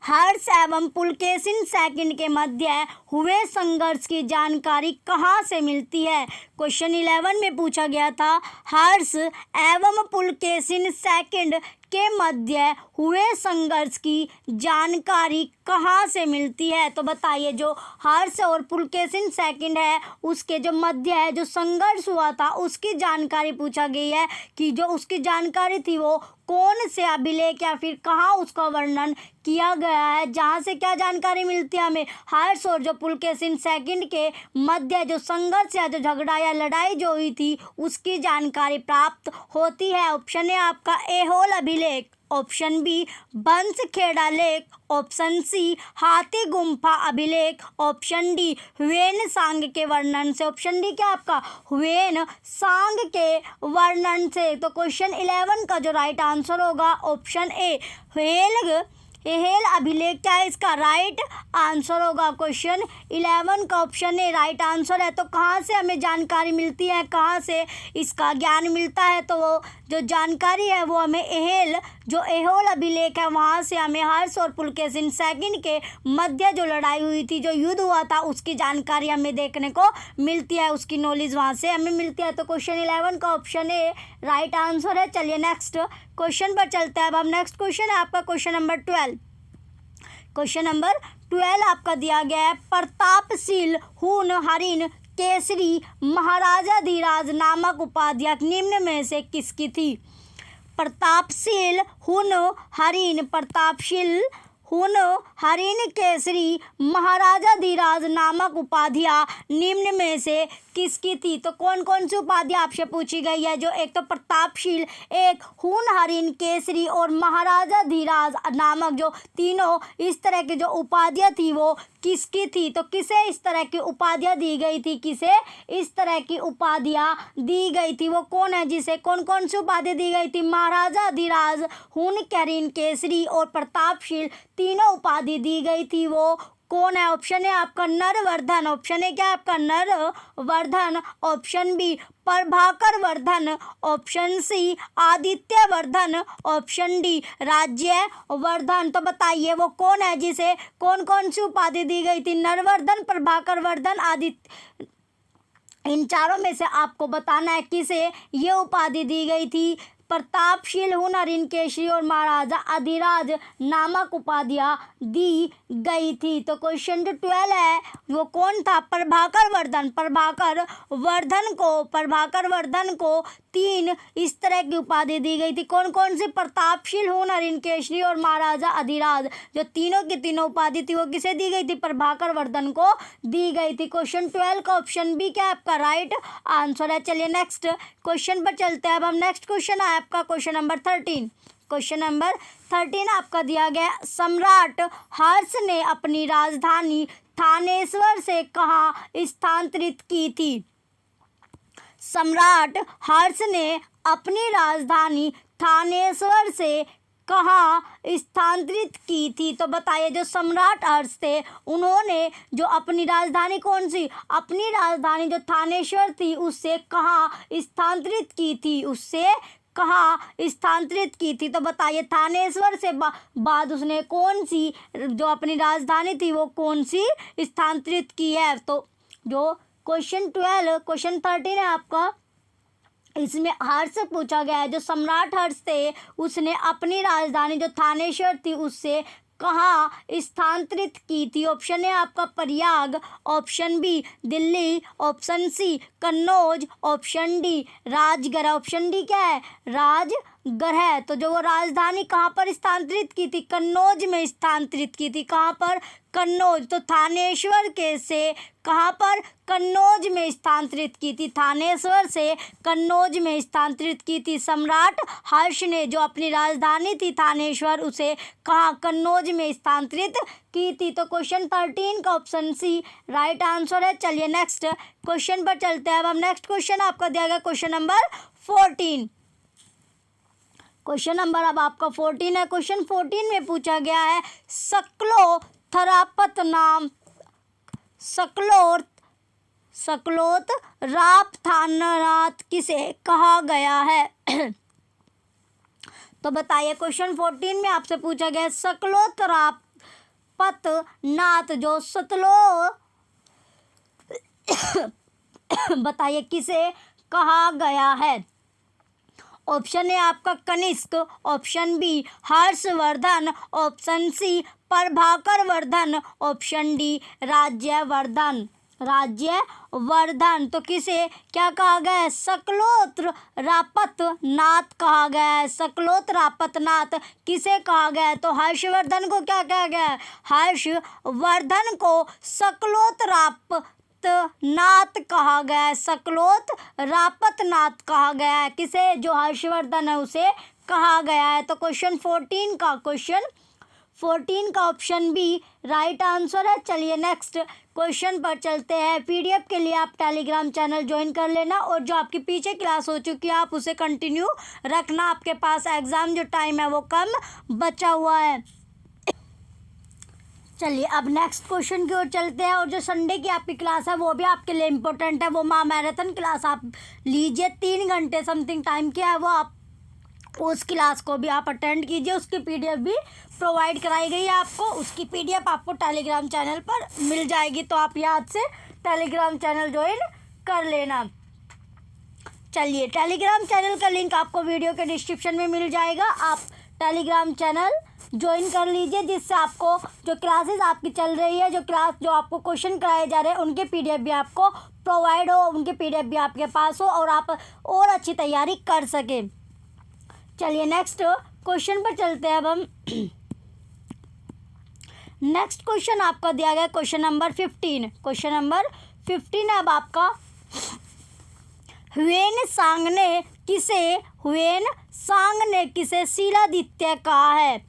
हर्ष एवं पुलकेशिन सेकंड के मध्य हुए संघर्ष की जानकारी कहाँ से मिलती है। क्वेश्चन 11 में पूछा गया था, हर्ष एवं पुलकेशिन सेकंड के मध्य हुए संघर्ष की जानकारी कहाँ से मिलती है। तो बताइए, जो हर्ष और पुलकेशिन सेकंड है उसके जो मध्य है जो संघर्ष हुआ था उसकी जानकारी पूछा गई है कि जो उसकी जानकारी थी वो कौन से अभिलेख या फिर कहाँ उसका वर्णन किया गया है, जहाँ से क्या जानकारी मिलती है हमें, हर्ष और जो पुलकेशिन सेकंड के मध्य जो संघर्ष या जो झगड़ा या लड़ाई जो हुई थी उसकी जानकारी प्राप्त होती है। ऑप्शन ए आपका ऐहोल अभिलेख, ऑप्शन बी बंसखेड़ा लेख, ऑप्शन सी हाथी गुम्फा अभिलेख, ऑप्शन डी ह्वेनसांग के वर्णन से। ऑप्शन डी क्या आपका, ह्वेनसांग के वर्णन से। तो क्वेश्चन 11 का जो राइट आंसर होगा ऑप्शन ए ऐहोल अभिलेख क्या है इसका राइट आंसर होगा। क्वेश्चन 11 का ऑप्शन ए राइट आंसर है। तो कहाँ से हमें जानकारी मिलती है, कहाँ से इसका ज्ञान मिलता है, तो वो जो जानकारी है वो हमें ऐहोल अभिलेख है वहाँ से हमें हर्ष और पुलकेशिन सेकंड के मध्य जो लड़ाई हुई थी, जो युद्ध हुआ था उसकी जानकारी हमें देखने को मिलती है, उसकी नॉलेज वहाँ से हमें मिलती है। तो क्वेश्चन 11 का ऑप्शन ए राइट आंसर है। चलिए नेक्स्ट क्वेश्चन पर चलते हैं। अब हम नेक्स्ट क्वेश्चन है आपका क्वेश्चन नंबर 12। क्वेश्चन नंबर 12 आपका दिया गया है, प्रतापशील हून हरिन केसरी महाराजाधिराज नामक उपाधि निम्न में से किसकी थी। प्रतापशील हून हरिन केसरी महाराजाधिराज नामक उपाधियाँ निम्न में से किसकी थी। तो कौन कौन सी उपाधियाँ आपसे पूछी गई है, जो एक तो प्रतापशील, एक हून हरिन केसरी और महाराजाधिराज नामक जो तीनों इस तरह की जो उपाधियाँ थी वो किसकी थी। तो किसे इस तरह की उपाधियाँ दी गई थी, किसे इस तरह की उपाधियाँ दी गई थी, वो कौन है, जिसे कौन कौन सी उपाधि दी गई थी, महाराजाधिराज, हून हरिन केसरी और प्रतापशील तीनों उपाधि दी गई थी, वो कौन है। ऑप्शन है आपका नरवर्धन, ऑप्शन है क्या आपका Naravardhan, option B Prabhakar Vardhan, option C Aditya Vardhan, option D Rajyavardhan. तो बताइए वो कौन है जिसे कौन कौन सी उपाधि दी गई थी, नरवर्धन, प्रभाकर वर्धन, आदित्य, इन चारों में से आपको बताना है किसे ये उपाधि दी गई थी। प्रतापशील हुनरीन केसरी और महाराजा अधिराज नामक उपाधियां दी गई थी। तो क्वेश्चन जो 12 है वो कौन था? प्रभाकर वर्धन। प्रभाकर वर्धन को 3 इस तरह की उपाधि दी गई थी। कौन कौन सी? प्रतापशील, हुनरीन, केसरी और महाराजा अधिराज। जो तीनों की तीनों उपाधि थी वो किसे दी गई थी? प्रभाकर वर्धन को दी गई थी। क्वेश्चन 12 का ऑप्शन बी क्या आपका राइट आंसर है। चलिए नेक्स्ट क्वेश्चन पर चलते हैं। अब हम नेक्स्ट क्वेश्चन है आपका क्वेश्चन नंबर 13। क्वेश्चन नंबर 13 आपका दिया गया, सम्राट हर्ष ने अपनी राजधानी थानेश्वर से कहाँ स्थानांतरित की थी? सम्राट हर्ष ने अपनी राजधानी थानेश्वर से कहाँ स्थानांतरित की थी? तो बताइए, जो सम्राट हर्ष थे उन्होंने जो अपनी राजधानी कौन सी? अपनी राजधानी जो थानेश्वर थी उससे कहाँ स्थानांतरित की थी? तो बताइए, थानेश्वर से बाद उसने कौन सी जो अपनी राजधानी थी वो कौन सी स्थानांतरित की है? तो जो क्वेश्चन 13 है आपका, इसमें हर्ष से पूछा गया है। जो सम्राट हर्ष थे उसने अपनी राजधानी जो थानेश्वर थी उससे कहाँ स्थानांतरित की थी? ऑप्शन है आपका Prayag, option B Delhi, option C Kannauj, option D Rajgarh. Option D क्या है? राजगढ़। तो जो वो राजधानी कहाँ पर स्थानांतरित की थी? कन्नौज में स्थानांतरित की थी। कहाँ पर? कन्नौज। तो थानेश्वर के से कहाँ पर? कन्नौज में स्थानांतरित की थी। थानेश्वर से कन्नौज में स्थानांतरित की थी। सम्राट हर्ष ने जो अपनी राजधानी थी थानेश्वर उसे कहाँ? कन्नौज में स्थानांतरित की थी। तो क्वेश्चन 13 का ऑप्शन सी राइट आंसर है। चलिए नेक्स्ट क्वेश्चन पर चलते हैं। अब हम नेक्स्ट क्वेश्चन आपका दिया गया क्वेश्चन नंबर 14। क्वेश्चन नंबर अब आपका 14 है। क्वेश्चन 14 में पूछा गया है, सकलोथरापत नाम सकलोतरापथानाथ किसे कहा गया है? तो बताइए, क्वेश्चन 14 में आपसे पूछा गया है सकलोतरापथनाथ जो बताइए किसे कहा गया है? ऑप्शन है आपका Kanishka, option B Harshvardhan, option C Prabhakar Vardhan, option D Rajyavardhan. तो किसे क्या कहा गया है? सकलोतरापथनाथ कहा गया है। सकलोतरापथनाथ किसे कहा गया है? तो हर्षवर्धन को क्या कहा गया है? हर्षवर्धन को सकलोतरापथनाथ कहा गया है। सकलोतरापथनाथ कहा गया है। किसे? जो हर्षवर्धन है उसे कहा गया है। तो क्वेश्चन 14 का ऑप्शन बी राइट आंसर है। चलिए नेक्स्ट क्वेश्चन पर चलते हैं। पीडीएफ के लिए आप टेलीग्राम चैनल ज्वाइन कर लेना और जो आपकी पीछे क्लास हो चुकी है आप उसे कंटिन्यू रखना। आपके पास एग्ज़ाम जो टाइम है वो कम बचा हुआ है। चलिए अब नेक्स्ट क्वेश्चन की ओर चलते हैं। और जो संडे की आपकी क्लास है वो भी आपके लिए इम्पोर्टेंट है। वो मैराथन क्लास आप लीजिए, 3 घंटे समथिंग टाइम किया है वो आप उस क्लास को भी आप अटेंड कीजिए। उसकी पीडीएफ भी प्रोवाइड कराई गई है आपको। उसकी पीडीएफ आपको टेलीग्राम चैनल पर मिल जाएगी, तो आप याद से टेलीग्राम चैनल ज्वाइन कर लेना। चलिए, टेलीग्राम चैनल का लिंक आपको वीडियो के डिस्क्रिप्शन में मिल जाएगा। आप टेलीग्राम चैनल ज्वाइन कर लीजिए, जिससे आपको जो क्लासेस आपकी चल रही है, जो आपको क्वेश्चन कराए जा रहे हैं उनके पीडीएफ भी आपको प्रोवाइड हो, उनके पीडीएफ भी आपके पास हो और आप और अच्छी तैयारी कर सकें। चलिए नेक्स्ट क्वेश्चन पर चलते हैं। अब हम नेक्स्ट क्वेश्चन आपका दिया गया क्वेश्चन नंबर 15। क्वेश्चन नंबर 15 अब आपका, ह्वेनसांग ने किसे शिलादित्य कहा है?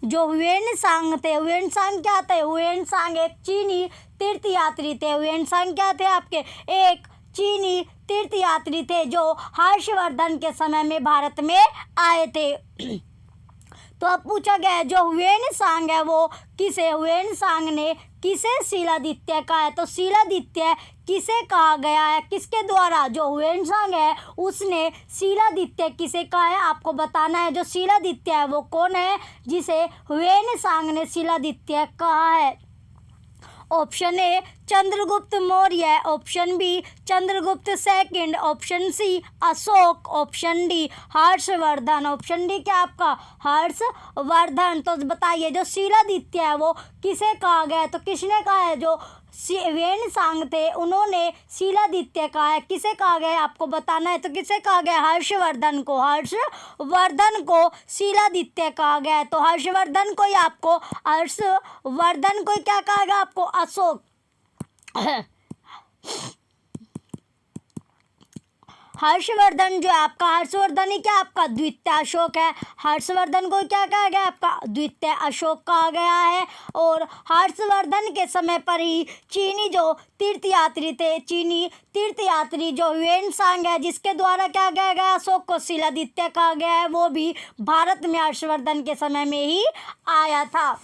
जो ह्वेनसांग थे, ह्वेनसांग क्या थे? ह्वेनसांग एक चीनी तीर्थयात्री थे। ह्वेनसांग क्या थे आपके? एक चीनी तीर्थयात्री थे जो हर्षवर्धन के समय में भारत में आए थे। तो अब पूछा गया है जो ह्वेनसांग है वो किसे, ह्वेनसांग ने किसे शिलादित्य कहा है? तो शिलादित्य किसे कहा गया है, किसके द्वारा? जो ह्वेनसांग है उसने शिलादित्य किसे कहा है आपको बताना है। जो शिलादित्य है वो कौन है जिसे ह्वेनसांग ने शिलादित्य कहा है? Option A Chandragupta Maurya, option B Chandragupta second, option C Ashoka, option D Harshavardhan. Option D क्या आपका हर्षवर्धन। तो बताइए जो शीलादित्य है वो किसे कहा गया है, तो किसने कहा है, जो वेनसांग थे उन्होंने शीलादित्य कहा है। किसे कहा गया है आपको बताना है, तो किसे कहा गया, हर्षवर्धन को, हर्षवर्धन को शीलादित्य कहा गया है। तो हर्षवर्धन को ही आपको, हर्षवर्धन को ही क्या कहा गया आपको, अशोक। हर्षवर्धन जो है आपका, हर्षवर्धन ही क्या आपका द्वितीय अशोक है। हर्षवर्धन को क्या कहा गया आपका, द्वितीय अशोक कहा गया है। और हर्षवर्धन के समय पर ही चीनी जो तीर्थयात्री थे, चीनी तीर्थयात्री जो वेनसांग है, जिसके द्वारा क्या कहा गया, अशोक को शीलादित्य कहा गया है, वो भी भारत में हर्षवर्धन के समय में ही आया था।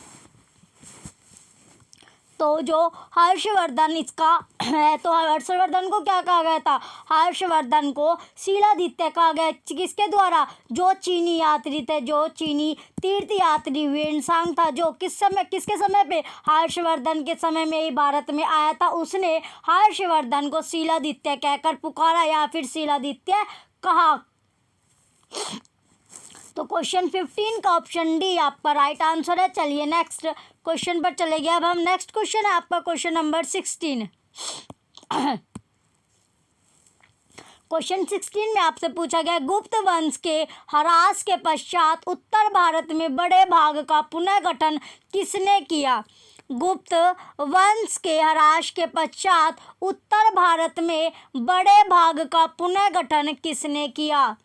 तो जो हर्षवर्धन इसका है, तो हर्षवर्धन को क्या कहा गया था, हर्षवर्धन को शीलादित्य कहा गया। किसके द्वारा, जो चीनी यात्री थे, जो चीनी तीर्थयात्री वेनसांग था, जो किसके समय पे, हर्षवर्धन के समय में ही भारत में आया था, उसने हर्षवर्धन को शीलादित्य कहकर पुकारा या फिर शीलादित्य कहा। तो क्वेश्चन 15 का ऑप्शन डी आपका राइट आंसर है। चलिए नेक्स्ट क्वेश्चन पर चले गए। अब हम नेक्स्ट क्वेश्चन है आपका क्वेश्चन नंबर 16। क्वेश्चन 16 में आपसे पूछा गया, गुप्त वंश के ह्रास के पश्चात उत्तर भारत में बड़े भाग का पुनर्गठन किसने किया। गुप्त वंश के ह्रास के पश्चात उत्तर भारत में बड़े भाग का पुनर्गठन किसने किया।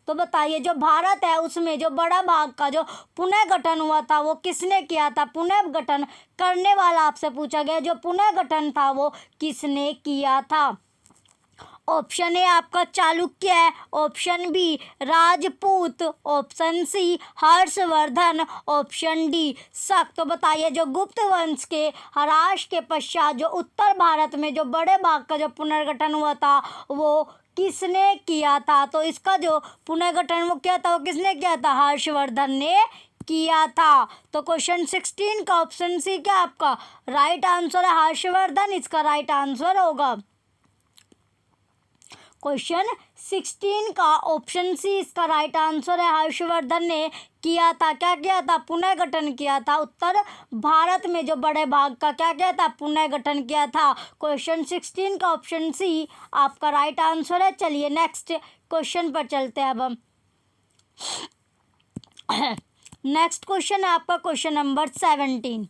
तो बताइए जो भारत है उसमें जो बड़ा भाग का जो पुनर्गठन हुआ था वो किसने किया था। पुनर्गठन करने वाला आपसे पूछा गया, जो पुनर्गठन था वो किसने किया था। ऑप्शन ए आपका चालुक्य है, option B Rajput, option C Harshavardhan, option D Shaka. तो बताइए जो गुप्त वंश के ह्रास के पश्चात जो उत्तर भारत में जो बड़े भाग का जो पुनर्गठन हुआ था वो किसने किया था। तो इसका जो पुनर्गठन वो किया था, वो किसने किया था, हर्षवर्धन ने किया था। तो क्वेश्चन 16 का ऑप्शन सी क्या आपका राइट आंसर है, हर्षवर्धन इसका राइट आंसर होगा। क्वेश्चन 16 का ऑप्शन सी इसका राइट आंसर है, हर्षवर्धन ने किया था। क्या किया था, पुनर्गठन किया था। उत्तर भारत में जो बड़े भाग का क्या किया था, पुनर्गठन किया था। क्वेश्चन 16 का ऑप्शन सी आपका राइट आंसर है। चलिए नेक्स्ट क्वेश्चन पर चलते हैं अब हम। नेक्स्ट क्वेश्चन है आपका क्वेश्चन नंबर 17।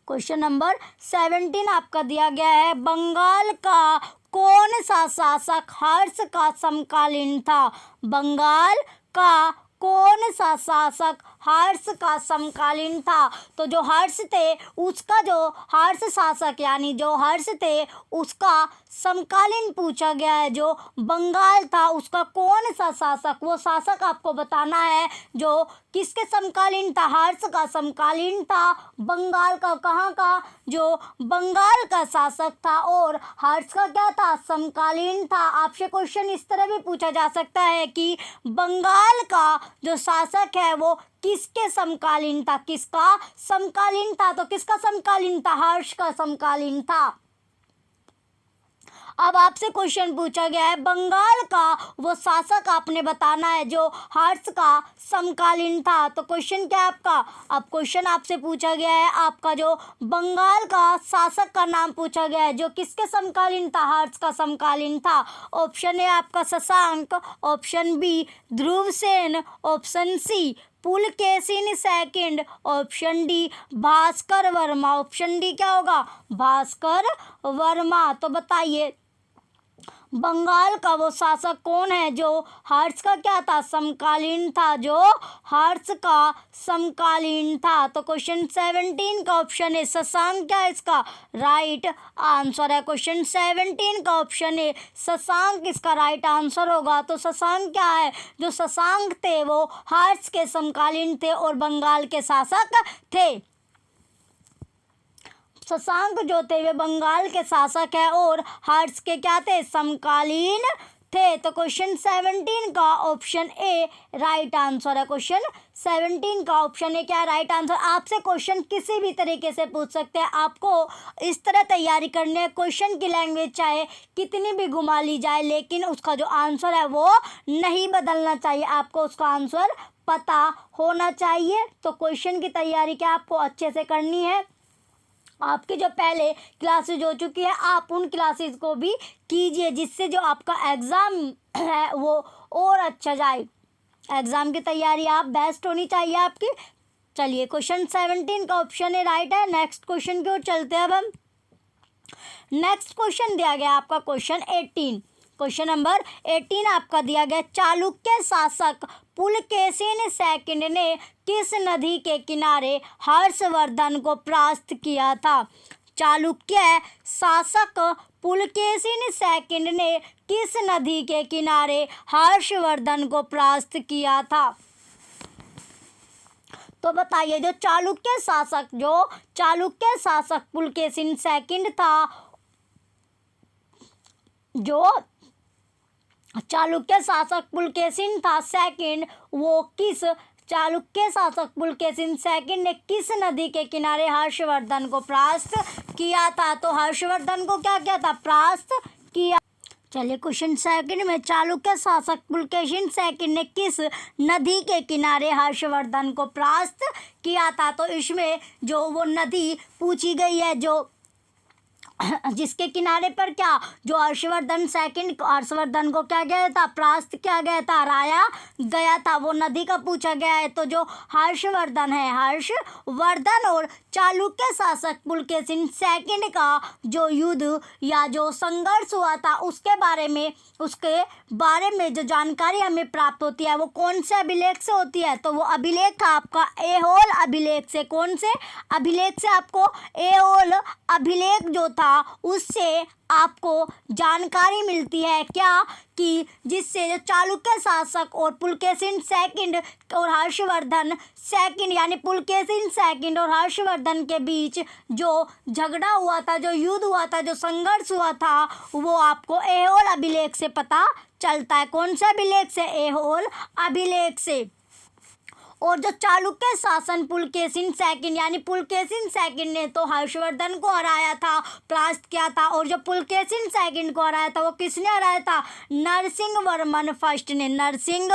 क्वेश्चन नंबर 17 आपका दिया गया है, बंगाल का कौन सा शासक हर्ष का समकालीन था। बंगाल का कौन सा शासक हर्ष का समकालीन था। तो जो हर्ष थे उसका जो हर्ष शासक यानी जो हर्ष थे उसका समकालीन पूछा गया है। जो बंगाल था उसका कौन सा शासक, वो शासक आपको बताना है जो किसके समकालीन था, हर्ष का समकालीन था। बंगाल का कहाँ का, जो बंगाल का शासक था और हर्ष का क्या था, समकालीन था। आपसे क्वेश्चन इस तरह भी पूछा जा सकता है कि बंगाल का जो शासक है वो किसके समकालीन था, किसका समकालीन था। तो किसका समकालीन था, हर्ष का समकालीन था। अब आपसे क्वेश्चन पूछा गया है बंगाल का वो शासक आपने बताना है जो हर्ष का समकालीन था। तो क्वेश्चन क्या है आपका, अब क्वेश्चन आपसे पूछा गया है आपका जो बंगाल का शासक का नाम पूछा गया है जो किसके समकालीन था, हर्ष का समकालीन था। ऑप्शन ए आपका Shashanka, option B Dhruvasena, option C Pulakeshin second, option D Bhaskar Varma. Option D क्या होगा, भास्कर वर्मा। तो बताइए बंगाल का वो शासक कौन है जो हर्ष का क्या था, समकालीन था, जो हर्ष का समकालीन था। तो क्वेश्चन 17 का ऑप्शन है शशांक क्या है इसका राइट आंसर है। क्वेश्चन 17 का ऑप्शन है शशांक इसका राइट आंसर होगा। तो शशांक क्या है, जो शशांक थे वो हर्ष के समकालीन थे और बंगाल के शासक थे। शशांक जो थे वे बंगाल के शासक है और हर्ष के क्या थे, समकालीन थे। तो क्वेश्चन 17 का ऑप्शन ए राइट आंसर है। क्वेश्चन 17 का ऑप्शन ए क्या है? Right answer. आपसे क्वेश्चन किसी भी तरीके से पूछ सकते हैं, आपको इस तरह तैयारी करनी है, क्वेश्चन की लैंग्वेज चाहे कितनी भी घुमा ली जाए लेकिन उसका जो आंसर है वो नहीं बदलना चाहिए, आपको उसका आंसर पता होना चाहिए। तो क्वेश्चन की तैयारी क्या आपको अच्छे से करनी है। आपकी जो पहले क्लासेज हो चुकी है आप उन क्लासेस को भी कीजिए, जिससे जो आपका एग्ज़ाम है वो और अच्छा जाए। एग्ज़ाम की तैयारी आप बेस्ट होनी चाहिए आपकी। चलिए क्वेश्चन 17 का ऑप्शन ए राइट है। नेक्स्ट क्वेश्चन की ओर चलते हैं अब हम। नेक्स्ट क्वेश्चन दिया गया आपका क्वेश्चन 18। क्वेश्चन नंबर 18 आपका दिया गया, चालुक्य शासक पुलकेशिन सेकंड ने किस नदी के किनारे हर्षवर्धन को परास्त किया था? चालुक्य शासक पुलकेशिन सेकंड ने किस नदी के किनारे हर्षवर्धन को परास्त किया था? तो बताइए, जो चालुक्य शासक पुलकेशिन सेकंड था, जो चालुक्य शासक पुलकेशिन था सेकंड, वो किस चालुक्य शासक पुलकेशिन सेकंड ने किस नदी के किनारे हर्षवर्धन को परास्त किया था? तो हर्षवर्धन को क्या किया था? परास्त किया। चलिए क्वेश्चन सेकंड में, चालुक्य शासक पुलकेशिन सेकंड ने किस नदी के किनारे हर्षवर्धन को परास्त किया था? तो इसमें जो वो नदी पूछी गई है, जो जिसके किनारे पर क्या जो हर्षवर्धन को क्या गया था? परास्त किया गया था, हराया गया था, वो नदी का पूछा गया है। तो जो हर्षवर्धन है, हर्षवर्धन और चालुक्य शासक पुलकेशिन सेकंड का जो युद्ध या जो संघर्ष हुआ था उसके बारे में जो जानकारी हमें प्राप्त होती है वो कौन से अभिलेख से होती है? तो वो अभिलेख था आपका ऐहोल अभिलेख से। कौन से अभिलेख से? आपको ऐहोल अभिलेख जो था उससे आपको जानकारी मिलती है क्या कि जिससे जो चालुक्य शासक और पुलकेशिन सेकंड और हर्षवर्धन सेकंड यानी पुलकेशिन सेकंड और हर्षवर्धन के बीच जो झगड़ा हुआ था, जो युद्ध हुआ था, जो संघर्ष हुआ था, वो आपको ऐहोल अभिलेख से पता चलता है। कौन से अभिलेख से? ऐहोल अभिलेख से। और जो चालुक्य शासन पुलकेशिन सेकंड यानी पुलकेशिन सेकंड ने तो हर्षवर्धन को हराया था, परास्त किया था, और जो पुलकेशिन सेकंड को हराया था वो किसने हराया था? नरसिंह वर्मन फर्स्ट ने। नरसिंह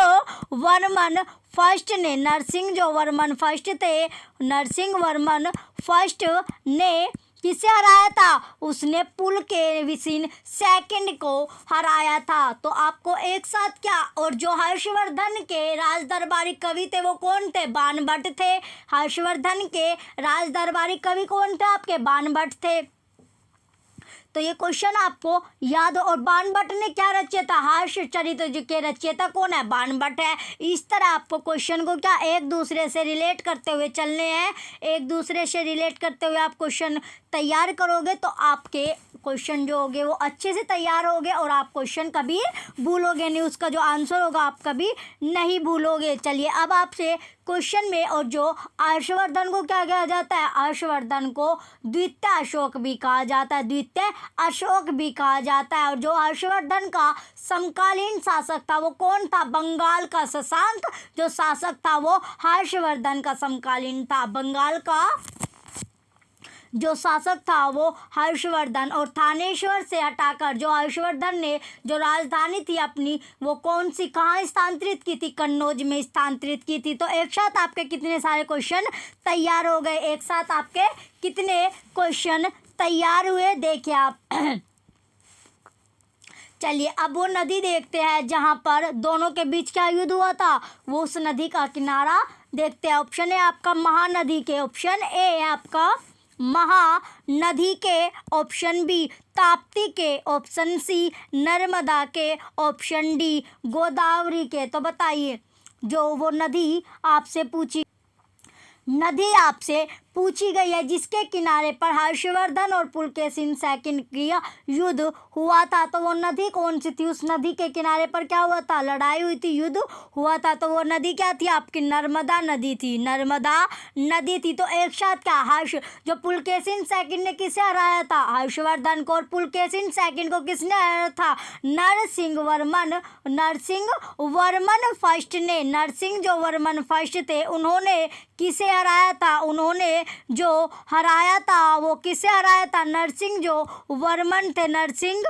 वर्मन फर्स्ट ने किसे हराया था? उसने पुलकेशिन सेकंड को हराया था। तो आपको एक साथ क्या, और जो हर्षवर्धन के राज दरबारी कवि थे वो कौन थे? बाणभट्ट थे। हर्षवर्धन के राज दरबारी कवि कौन थे? आपके बाणभट्ट थे। तो ये क्वेश्चन आपको याद। और बाणभट्ट ने क्या रचिया था? हर्षचरित्र के रचयिता कौन है? बाणभट्ट है। इस तरह आपको क्वेश्चन को क्या एक दूसरे से रिलेट करते हुए चलने हैं। एक दूसरे से रिलेट करते हुए आप क्वेश्चन तैयार करोगे तो आपके क्वेश्चन जो होंगे वो अच्छे से तैयार होंगे और आप क्वेश्चन कभी भूलोगे नहीं, उसका जो आंसर होगा आप कभी नहीं भूलोगे। चलिए अब आपसे क्वेश्चन में, और जो हर्षवर्धन को क्या कहा जाता है? हर्षवर्धन को द्वितीय अशोक भी कहा जाता है, द्वितीय अशोक भी कहा जाता है। और जो हर्षवर्धन का समकालीन शासक था वो कौन था? बंगाल का शशांक जो शासक था वो हर्षवर्धन का समकालीन था। बंगाल का जो शासक था वो हर्षवर्धन। और थानेश्वर से हटाकर जो हर्षवर्धन ने जो राजधानी थी अपनी वो कौन सी, कहाँ स्थानांतरित की थी? कन्नौज में स्थानांतरित की थी। तो एक साथ आपके कितने सारे क्वेश्चन तैयार हो गए? एक साथ आपके कितने क्वेश्चन तैयार हुए? देखिए आप। चलिए अब वो नदी देखते हैं जहाँ पर दोनों के बीच क्या युद्ध हुआ था, वो उस नदी का किनारा देखते हैं। ऑप्शन है आपका महानदी के, ऑप्शन ए है आपका महानदी के, ऑप्शन बी ताप्ती के, ऑप्शन सी नर्मदा के, ऑप्शन डी गोदावरी के। तो बताइए, जो वो नदी आपसे पूछी गई है, जिसके किनारे पर हर्षवर्धन और पुलकेशिन सेकंड की युद्ध हुआ था। तो वो नदी कौन सी थी? उस नदी के किनारे पर क्या हुआ था? लड़ाई हुई थी, युद्ध हुआ था। तो वो नदी क्या थी आपकी? नर्मदा नदी थी, नर्मदा नदी थी। तो एक साथ क्या जो पुलकेशिन सेकंड ने किसे हराया था? हर्षवर्धन को। और पुलकेशिन सेकंड को किसने हराया था? नरसिंह वर्मन फर्स्ट ने। नरसिंह जो वर्मन फर्स्ट थे, उन्होंने किसे हराया था? उन्होंने जो हराया था वो किसे हराया था? नरसिंह जो वर्मन थे, नरसिंह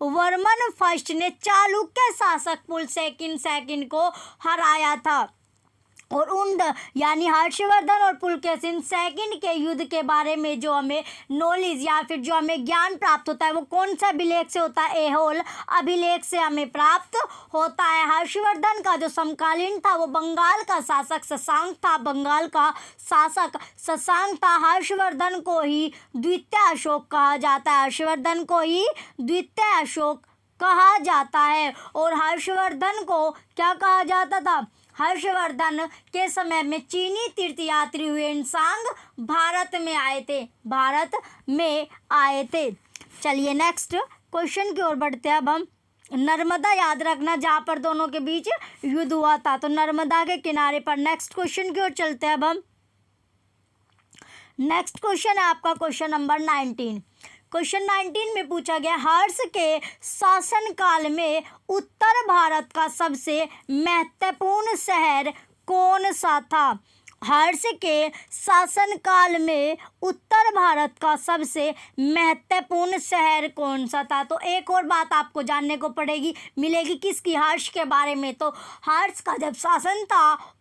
वर्मन फर्स्ट ने चालुक्य शासक पुलकेशिन सेकंड को हराया था। और यानी हर्षवर्धन और पुलकेशिन सेकंड के युद्ध के बारे में जो हमें नॉलेज या फिर जो हमें ज्ञान प्राप्त होता है वो कौन सा अभिलेख से होता है? ऐहोल अभिलेख से हमें प्राप्त होता है। हर्षवर्धन का जो समकालीन था वो बंगाल का शासक शशांक था, बंगाल का शासक शशांक था। हर्षवर्धन को ही द्वितीय अशोक कहा जाता है, हर्षवर्धन को ही द्वितीय अशोक कहा जाता है। और हर्षवर्धन को क्या कहा जाता था? हर्षवर्धन के समय में चीनी तीर्थयात्री हुएनसांग भारत में आए थे। चलिए नेक्स्ट क्वेश्चन की ओर बढ़ते हैं। अब हम नर्मदा याद रखना, जहाँ पर दोनों के बीच युद्ध हुआ था, तो नर्मदा के किनारे पर। नेक्स्ट क्वेश्चन की ओर चलते हैं। अब हम नेक्स्ट क्वेश्चन है आपका क्वेश्चन नंबर 19। क्वेश्चन 19 में पूछा गया, हर्ष के शासनकाल में उत्तर भारत का सबसे महत्वपूर्ण शहर कौन सा था? हर्ष के शासनकाल में उत्तर भारत का सबसे महत्वपूर्ण शहर कौन सा था? तो एक और बात आपको जानने को मिलेगी किसकी? हर्ष के बारे में। तो हर्ष का जब शासन था,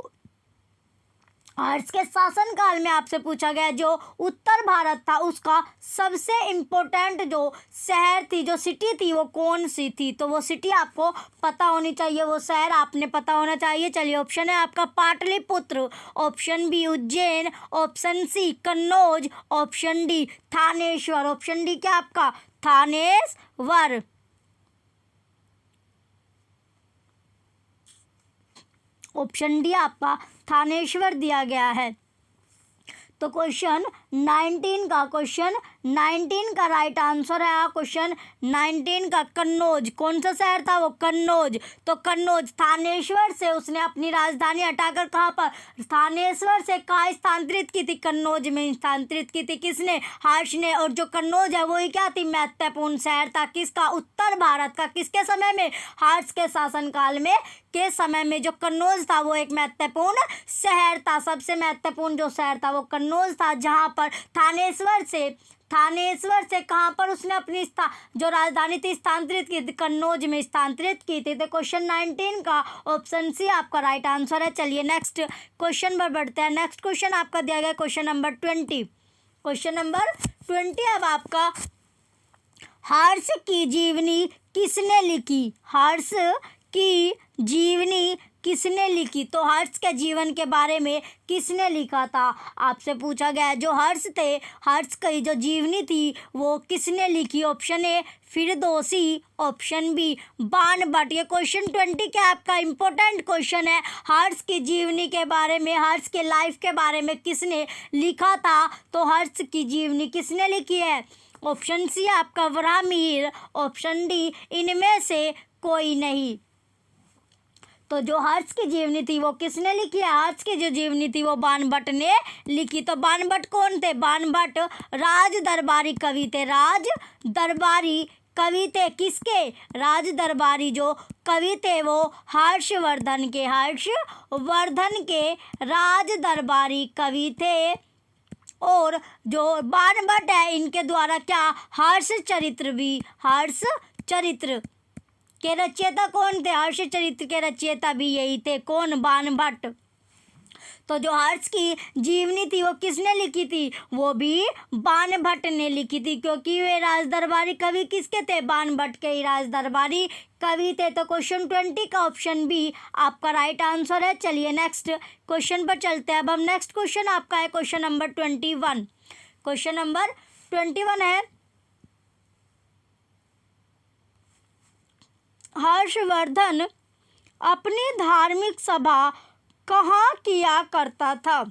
हर्ष के शासनकाल में आपसे पूछा गया जो उत्तर भारत था उसका सबसे इम्पोर्टेंट जो शहर थी, जो सिटी थी, वो कौन सी थी? तो वो सिटी आपको पता होनी चाहिए, वो शहर आपने पता होना चाहिए। चलिए ऑप्शन है आपका Pataliputra, option B Ujjain, option C Kannauj, option D Thanesar. Option D क्या आपका? थानेश्वर। ऑप्शन डी आपका थानेश्वर दिया गया है। तो क्वेश्चन 19 का राइट आंसर है क्वेश्चन 19 का कन्नौज। कौन सा शहर था वो? कन्नौज। तो कन्नौज, थानेश्वर से उसने अपनी राजधानी हटाकर कहाँ पर? थानेश्वर से कहाँ स्थानांतरित की थी? कन्नौज में स्थानांतरित की थी। किसने? हर्ष ने। और जो कन्नौज है वही क्या थी? महत्वपूर्ण शहर था। किसका? उत्तर भारत का। किसके समय में? हर्ष के शासनकाल में के समय में जो कन्नौज था वो एक महत्वपूर्ण शहर था। सबसे महत्वपूर्ण जो शहर था वो कन्नौज था, जहाँ पर थानेश्वर से कहाँ पर उसने अपनी जो राजधानी थी स्थानांतरित की थी? कन्नौज में स्थानांतरित की थी। तो क्वेश्चन 19 का ऑप्शन सी आपका राइट आंसर है। चलिए नेक्स्ट क्वेश्चन पर बढ़ते हैं। नेक्स्ट क्वेश्चन आपका दिया गया क्वेश्चन नंबर 20। क्वेश्चन नंबर 20 अब आपका, हर्ष की जीवनी किसने लिखी? हर्ष की जीवनी किसने लिखी? तो हर्ष के जीवन के बारे में किसने लिखा था? आपसे पूछा गया जो हर्ष थे, हर्ष की जो जीवनी थी वो किसने लिखी? Option A Firdausi, option B Banabhatta. ये क्वेश्चन 20 का आपका इम्पोर्टेंट क्वेश्चन है। हर्ष की जीवनी के बारे में, हर्ष के लाइफ के बारे में किसने लिखा था? तो हर्ष की जीवनी किसने लिखी है? ऑप्शन सी आपका वराहमिहिर, ऑप्शन डी इनमें से कोई नहीं। तो जो हर्ष की जीवनी थी वो किसने लिखी है? हर्ष की जो जीवनी थी वो बाणभट्ट ने लिखी। तो बाणभट्ट कौन थे? बाणभट्ट राज दरबारी कवि थे। राज दरबारी कवि थे किसके? राज दरबारी जो कवि थे वो हर्षवर्धन के राज दरबारी कवि थे। और जो बाणभट्ट है इनके द्वारा क्या हर्ष चरित्र के रचयिता कौन थे? हर्ष चरित्र के रचयिता भी यही थे। कौन? बाणभट्ट। तो जो हर्ष की जीवनी थी वो किसने लिखी थी? वो भी बाणभट्ट ने लिखी थी, क्योंकि वे राजदरबारी कवि किसके थे? बाणभट्ट के ही राजदरबारी कवि थे। तो क्वेश्चन 20 का ऑप्शन बी आपका राइट आंसर है। चलिए नेक्स्ट क्वेश्चन पर चलते हैं। अब हम नेक्स्ट क्वेश्चन आपका है क्वेश्चन नंबर 21। क्वेश्चन नंबर 21 है, हर्षवर्धन अपनी धार्मिक सभा कहाँ किया करता था।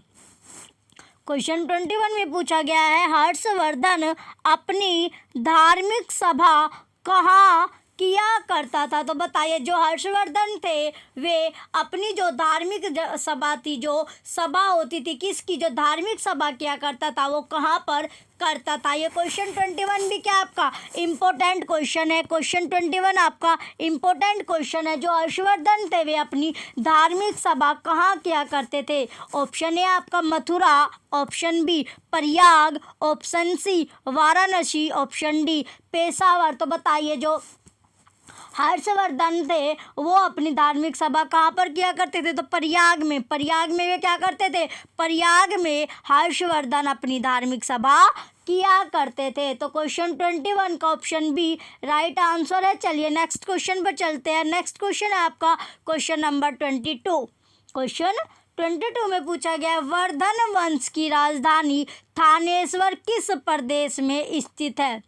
क्वेश्चन 21 में पूछा गया है हर्षवर्धन अपनी धार्मिक सभा कहाँ किया करता था। तो बताइए जो हर्षवर्धन थे वे अपनी जो धार्मिक सभा थी, जो सभा होती थी किसकी, जो धार्मिक सभा किया करता था वो कहाँ पर करता था। ये क्वेश्चन 21 भी क्या आपका इम्पोर्टेंट क्वेश्चन है। क्वेश्चन 21 आपका इम्पोर्टेंट क्वेश्चन है। जो हर्षवर्धन थे वे अपनी धार्मिक सभा कहाँ किया करते थे। ऑप्शन ए आपका Mathura, option B Prayag, option C Varanasi, option D Peshawar. तो बताइए जो हर्षवर्धन थे वो अपनी धार्मिक सभा कहाँ पर किया करते थे। तो प्रयाग में। प्रयाग में वे क्या करते थे, प्रयाग में हर्षवर्धन अपनी धार्मिक सभा किया करते थे। तो क्वेश्चन 21 का ऑप्शन बी राइट आंसर है। चलिए नेक्स्ट क्वेश्चन पर चलते हैं। नेक्स्ट क्वेश्चन है आपका क्वेश्चन नंबर 22। क्वेश्चन 22 में पूछा गया है वर्धन वंश की राजधानी थानेश्वर किस प्रदेश में स्थित है।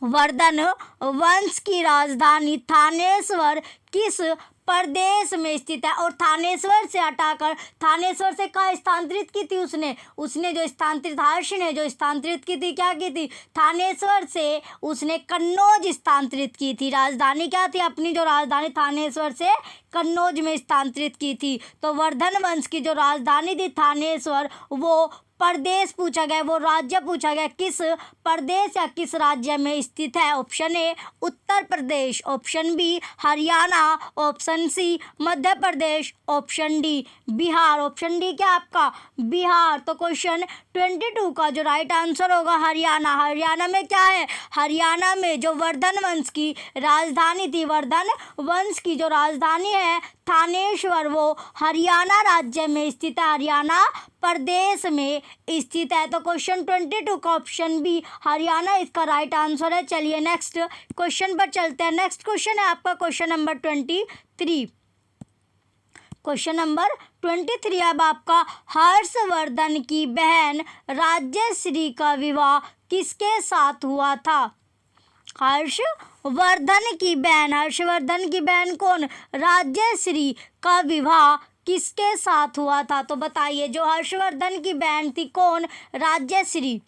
वर्धन वंश की राजधानी थानेश्वर किस प्रदेश में स्थित है। और थानेश्वर से हटाकर थानेश्वर से कहाँ स्थानांतरित की थी उसने जो स्थानांतरित हर्ष ने जो स्थानांतरित की थी, क्या की थी, थानेश्वर से उसने कन्नौज स्थानांतरित की थी। राजधानी क्या थी अपनी, जो राजधानी थानेश्वर से कन्नौज में स्थानांतरित की थी। तो वर्धन वंश की जो राजधानी थी थानेश्वर, वो प्रदेश पूछा गया, वो राज्य पूछा गया, किस प्रदेश या किस राज्य में स्थित है। Option A Uttar Pradesh, option B Haryana, option C Madhya Pradesh, option D Bihar. Option D क्या आपका बिहार। तो क्वेश्चन 22 का जो राइट आंसर होगा हरियाणा। हरियाणा में क्या है, हरियाणा में जो वर्धन वंश की राजधानी थी, वर्धन वंश की जो राजधानी है थानेश्वर, वो हरियाणा राज्य में स्थित है, हरियाणा प्रदेश में स्थित है। तो क्वेश्चन 22 का ऑप्शन बी हरियाणा इसका राइट आंसर है। चलिए नेक्स्ट क्वेश्चन पर चलते हैं। नेक्स्ट क्वेश्चन है आपका क्वेश्चन नंबर 23। क्वेश्चन नंबर 23 अब आपका हर्षवर्धन की बहन राज्यश्री का विवाह किसके साथ हुआ था। हर्षवर्धन की बहन कौन, राज्यश्री का विवाह किसके साथ हुआ था। तो बताइए जो हर्षवर्धन की बहन थी कौन, राज्यश्री।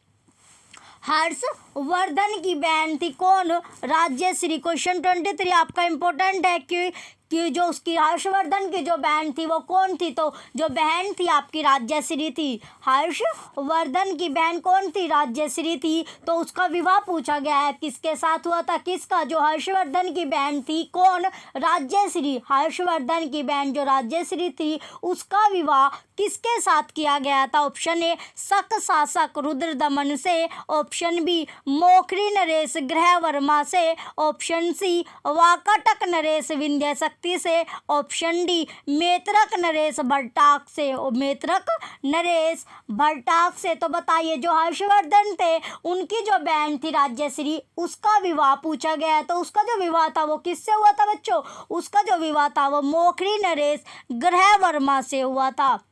हर्षवर्धन की बहन थी कौन, राज्यश्री। क्वेश्चन 23 आपका इम्पोर्टेंट है कि जो उसकी हर्षवर्धन की जो बहन थी वो कौन थी। तो जो बहन थी आपकी राज्यश्री थी। हर्षवर्धन की बहन कौन थी, राज्यश्री थी। तो उसका विवाह पूछा गया है किसके साथ हुआ था, किसका, जो हर्षवर्धन की बहन थी कौन, राज्यश्री। हर्षवर्धन की बहन जो राज्यश्री थी उसका विवाह किसके साथ किया गया था। ऑप्शन ए शक शासक रुद्रदमन से, ऑप्शन बी मोखरी नरेश ग्रहवर्मा से, ऑप्शन सी वाकाटक नरेश विंध्य शक्ति से, ऑप्शन डी मेत्रक नरेश भट्टाक से, मेत्रक नरेश भट्टाक से। तो बताइए जो हर्षवर्धन थे उनकी जो बहन थी राज्यश्री, उसका विवाह पूछा गया है। तो उसका जो विवाह था वो किससे हुआ था बच्चों, उसका जो विवाह था वो मोखरी नरेश ग्रहवर्मा से हुआ था।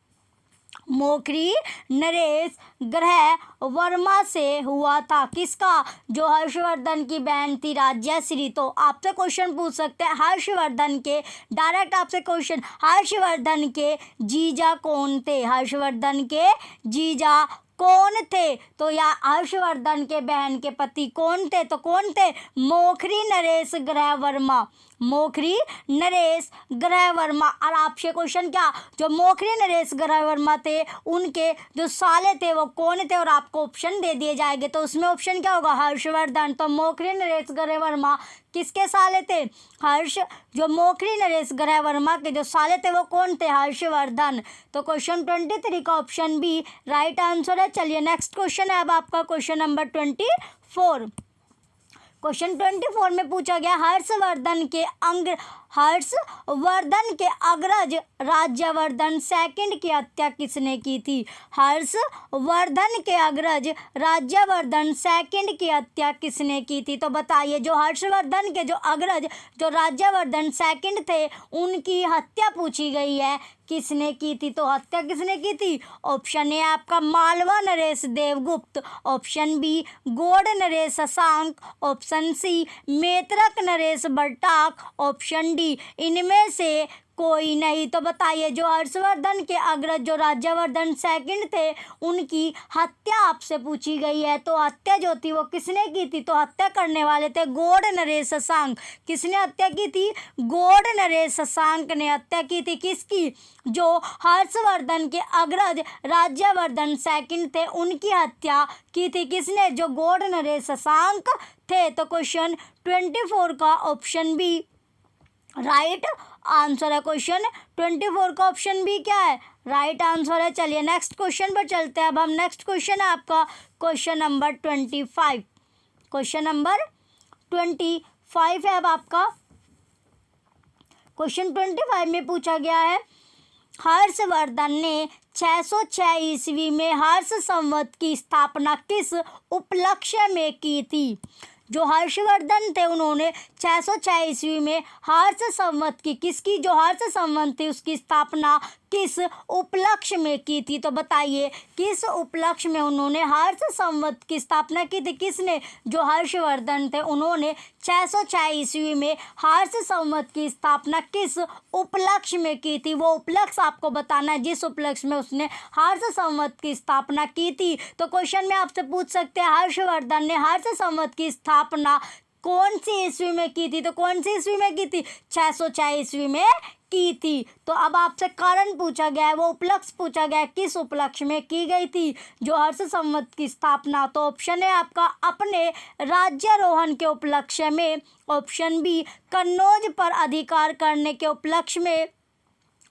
मोखरी नरेश ग्रहवर्मा से हुआ था, किसका, जो हर्षवर्धन की बहन थी राज्यश्री। तो आपसे क्वेश्चन पूछ सकते हैं हर्षवर्धन के, डायरेक्ट आपसे क्वेश्चन, हर्षवर्धन के जीजा कौन थे, हर्षवर्धन के जीजा कौन थे। तो या हर्षवर्धन के बहन के पति कौन थे, तो कौन थे, मोखरी नरेश ग्रहवर्मा, मोखरी नरेश ग्रहवर्मा। और आपसे क्वेश्चन क्या, जो मोखरी नरेश ग्रहवर्मा थे उनके जो साले थे वो कौन थे, और आपको ऑप्शन दे दिए जाएंगे। तो उसमें ऑप्शन क्या होगा, हर्षवर्धन। तो मोखरी नरेश ग्रहवर्मा किसके साले थे, जो मोखरी नरेश ग्रहवर्मा के जो साले थे वो कौन थे, हर्षवर्धन। तो क्वेश्चन 23 का ऑप्शन बी राइट आंसर है। चलिए नेक्स्ट क्वेश्चन है अब आपका क्वेश्चन नंबर 24। क्वेश्चन 24 में पूछा गया हर्षवर्धन के अग्रज राज्यवर्धन सेकंड की हत्या किसने की थी। हर्षवर्धन के अग्रज राज्यवर्धन सेकंड की हत्या किसने की थी। तो बताइए जो हर्षवर्धन के जो अग्रज जो राज्यवर्धन सेकंड थे उनकी हत्या पूछी गई है, किसने की थी। तो हत्या किसने की थी, ऑप्शन ए आपका मालवा नरेश देवगुप्त, ऑप्शन बी गौड़ नरेश शशांक, ऑप्शन सी मेत्रक नरेश भट्टाक, ऑप्शन डी डी इनमें से कोई नहीं। तो बताइए जो हर्षवर्धन के अग्रज जो राज्यवर्धन सेकंड थे उनकी हत्या आपसे पूछी गई है। तो हत्या जो थी वो किसने की थी? तो हत्या करने वाले थे गौड़ नरेश शशांक। किसने हत्या की थी? गौड़ नरेश शशांक ने हत्या की थी। किसकी? जो हर्षवर्धन के अग्रज राज्यवर्धन सेकंड थे उनकी हत्या की थी। किसने? जो गौड़ नरेश शशांक थे। तो क्वेश्चन 24 का ऑप्शन बी राइट आंसर है। क्वेश्चन 24 का ऑप्शन बी क्या है? राइट आंसर है। चलिए नेक्स्ट क्वेश्चन पर चलते हैं। अब हम नेक्स्ट क्वेश्चन है आपका क्वेश्चन नंबर 25। क्वेश्चन नंबर 25 है अब आपका। क्वेश्चन 25 में पूछा गया है हर्षवर्धन ने 606 ईस्वी में हर्ष संवत की स्थापना किस उपलक्ष्य में की थी? जो हर्षवर्धन थे उन्होंने 606 ईस्वी में हर्ष संवत की किसकी? जो हर्ष संवत थी उसकी स्थापना किस उपलक्ष्य में की थी? तो बताइए किस उपलक्ष्य में उन्होंने हर्ष संवत की स्थापना की थी? किसने? जो हर्षवर्धन थे उन्होंने 606 ईस्वी में हर्ष संवत की स्थापना किस उपलक्ष्य में की थी? वो उपलक्ष्य आपको बताना है जिस उपलक्ष्य में उसने हर्ष संवत की स्थापना की थी। तो क्वेश्चन में आपसे पूछ सकते हैं हर्षवर्धन ने हर्ष संवत की स्थापना कौन सी ईस्वी में की थी? तो कौन सी ईस्वी में की थी? 606 ईस्वी में की थी। तो अब आपसे कारण पूछा गया है, वो उपलक्ष्य पूछा गया है, किस उपलक्ष्य में की गई थी जो हर्ष संवत की स्थापना? तो ऑप्शन है आपका अपने राज्यारोहण के उपलक्ष्य में, ऑप्शन बी कन्नौज पर अधिकार करने के उपलक्ष्य में,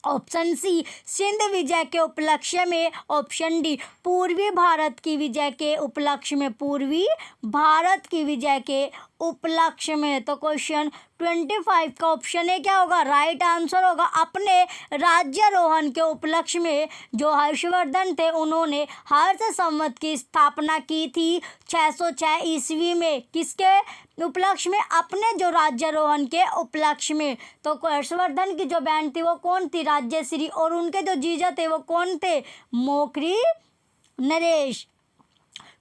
ऑप्शन सी सिंध विजय के उपलक्ष्य में, ऑप्शन डी पूर्वी भारत की विजय के उपलक्ष्य में, पूर्वी भारत की विजय के उपलक्ष्य में। तो क्वेश्चन 25 का ऑप्शन है क्या होगा? राइट आंसर होगा अपने राज्यारोहण के उपलक्ष्य में जो हर्षवर्धन थे उन्होंने हर्ष संवत की स्थापना की थी 606 ईस्वी में। किसके उपलक्ष्य में? अपने जो राज्यारोहण के उपलक्ष्य में। तो हर्षवर्धन की जो बहन थी वो कौन थी? राज्यश्री। और उनके जो जीजा थे वो कौन थे? मोखरी नरेश।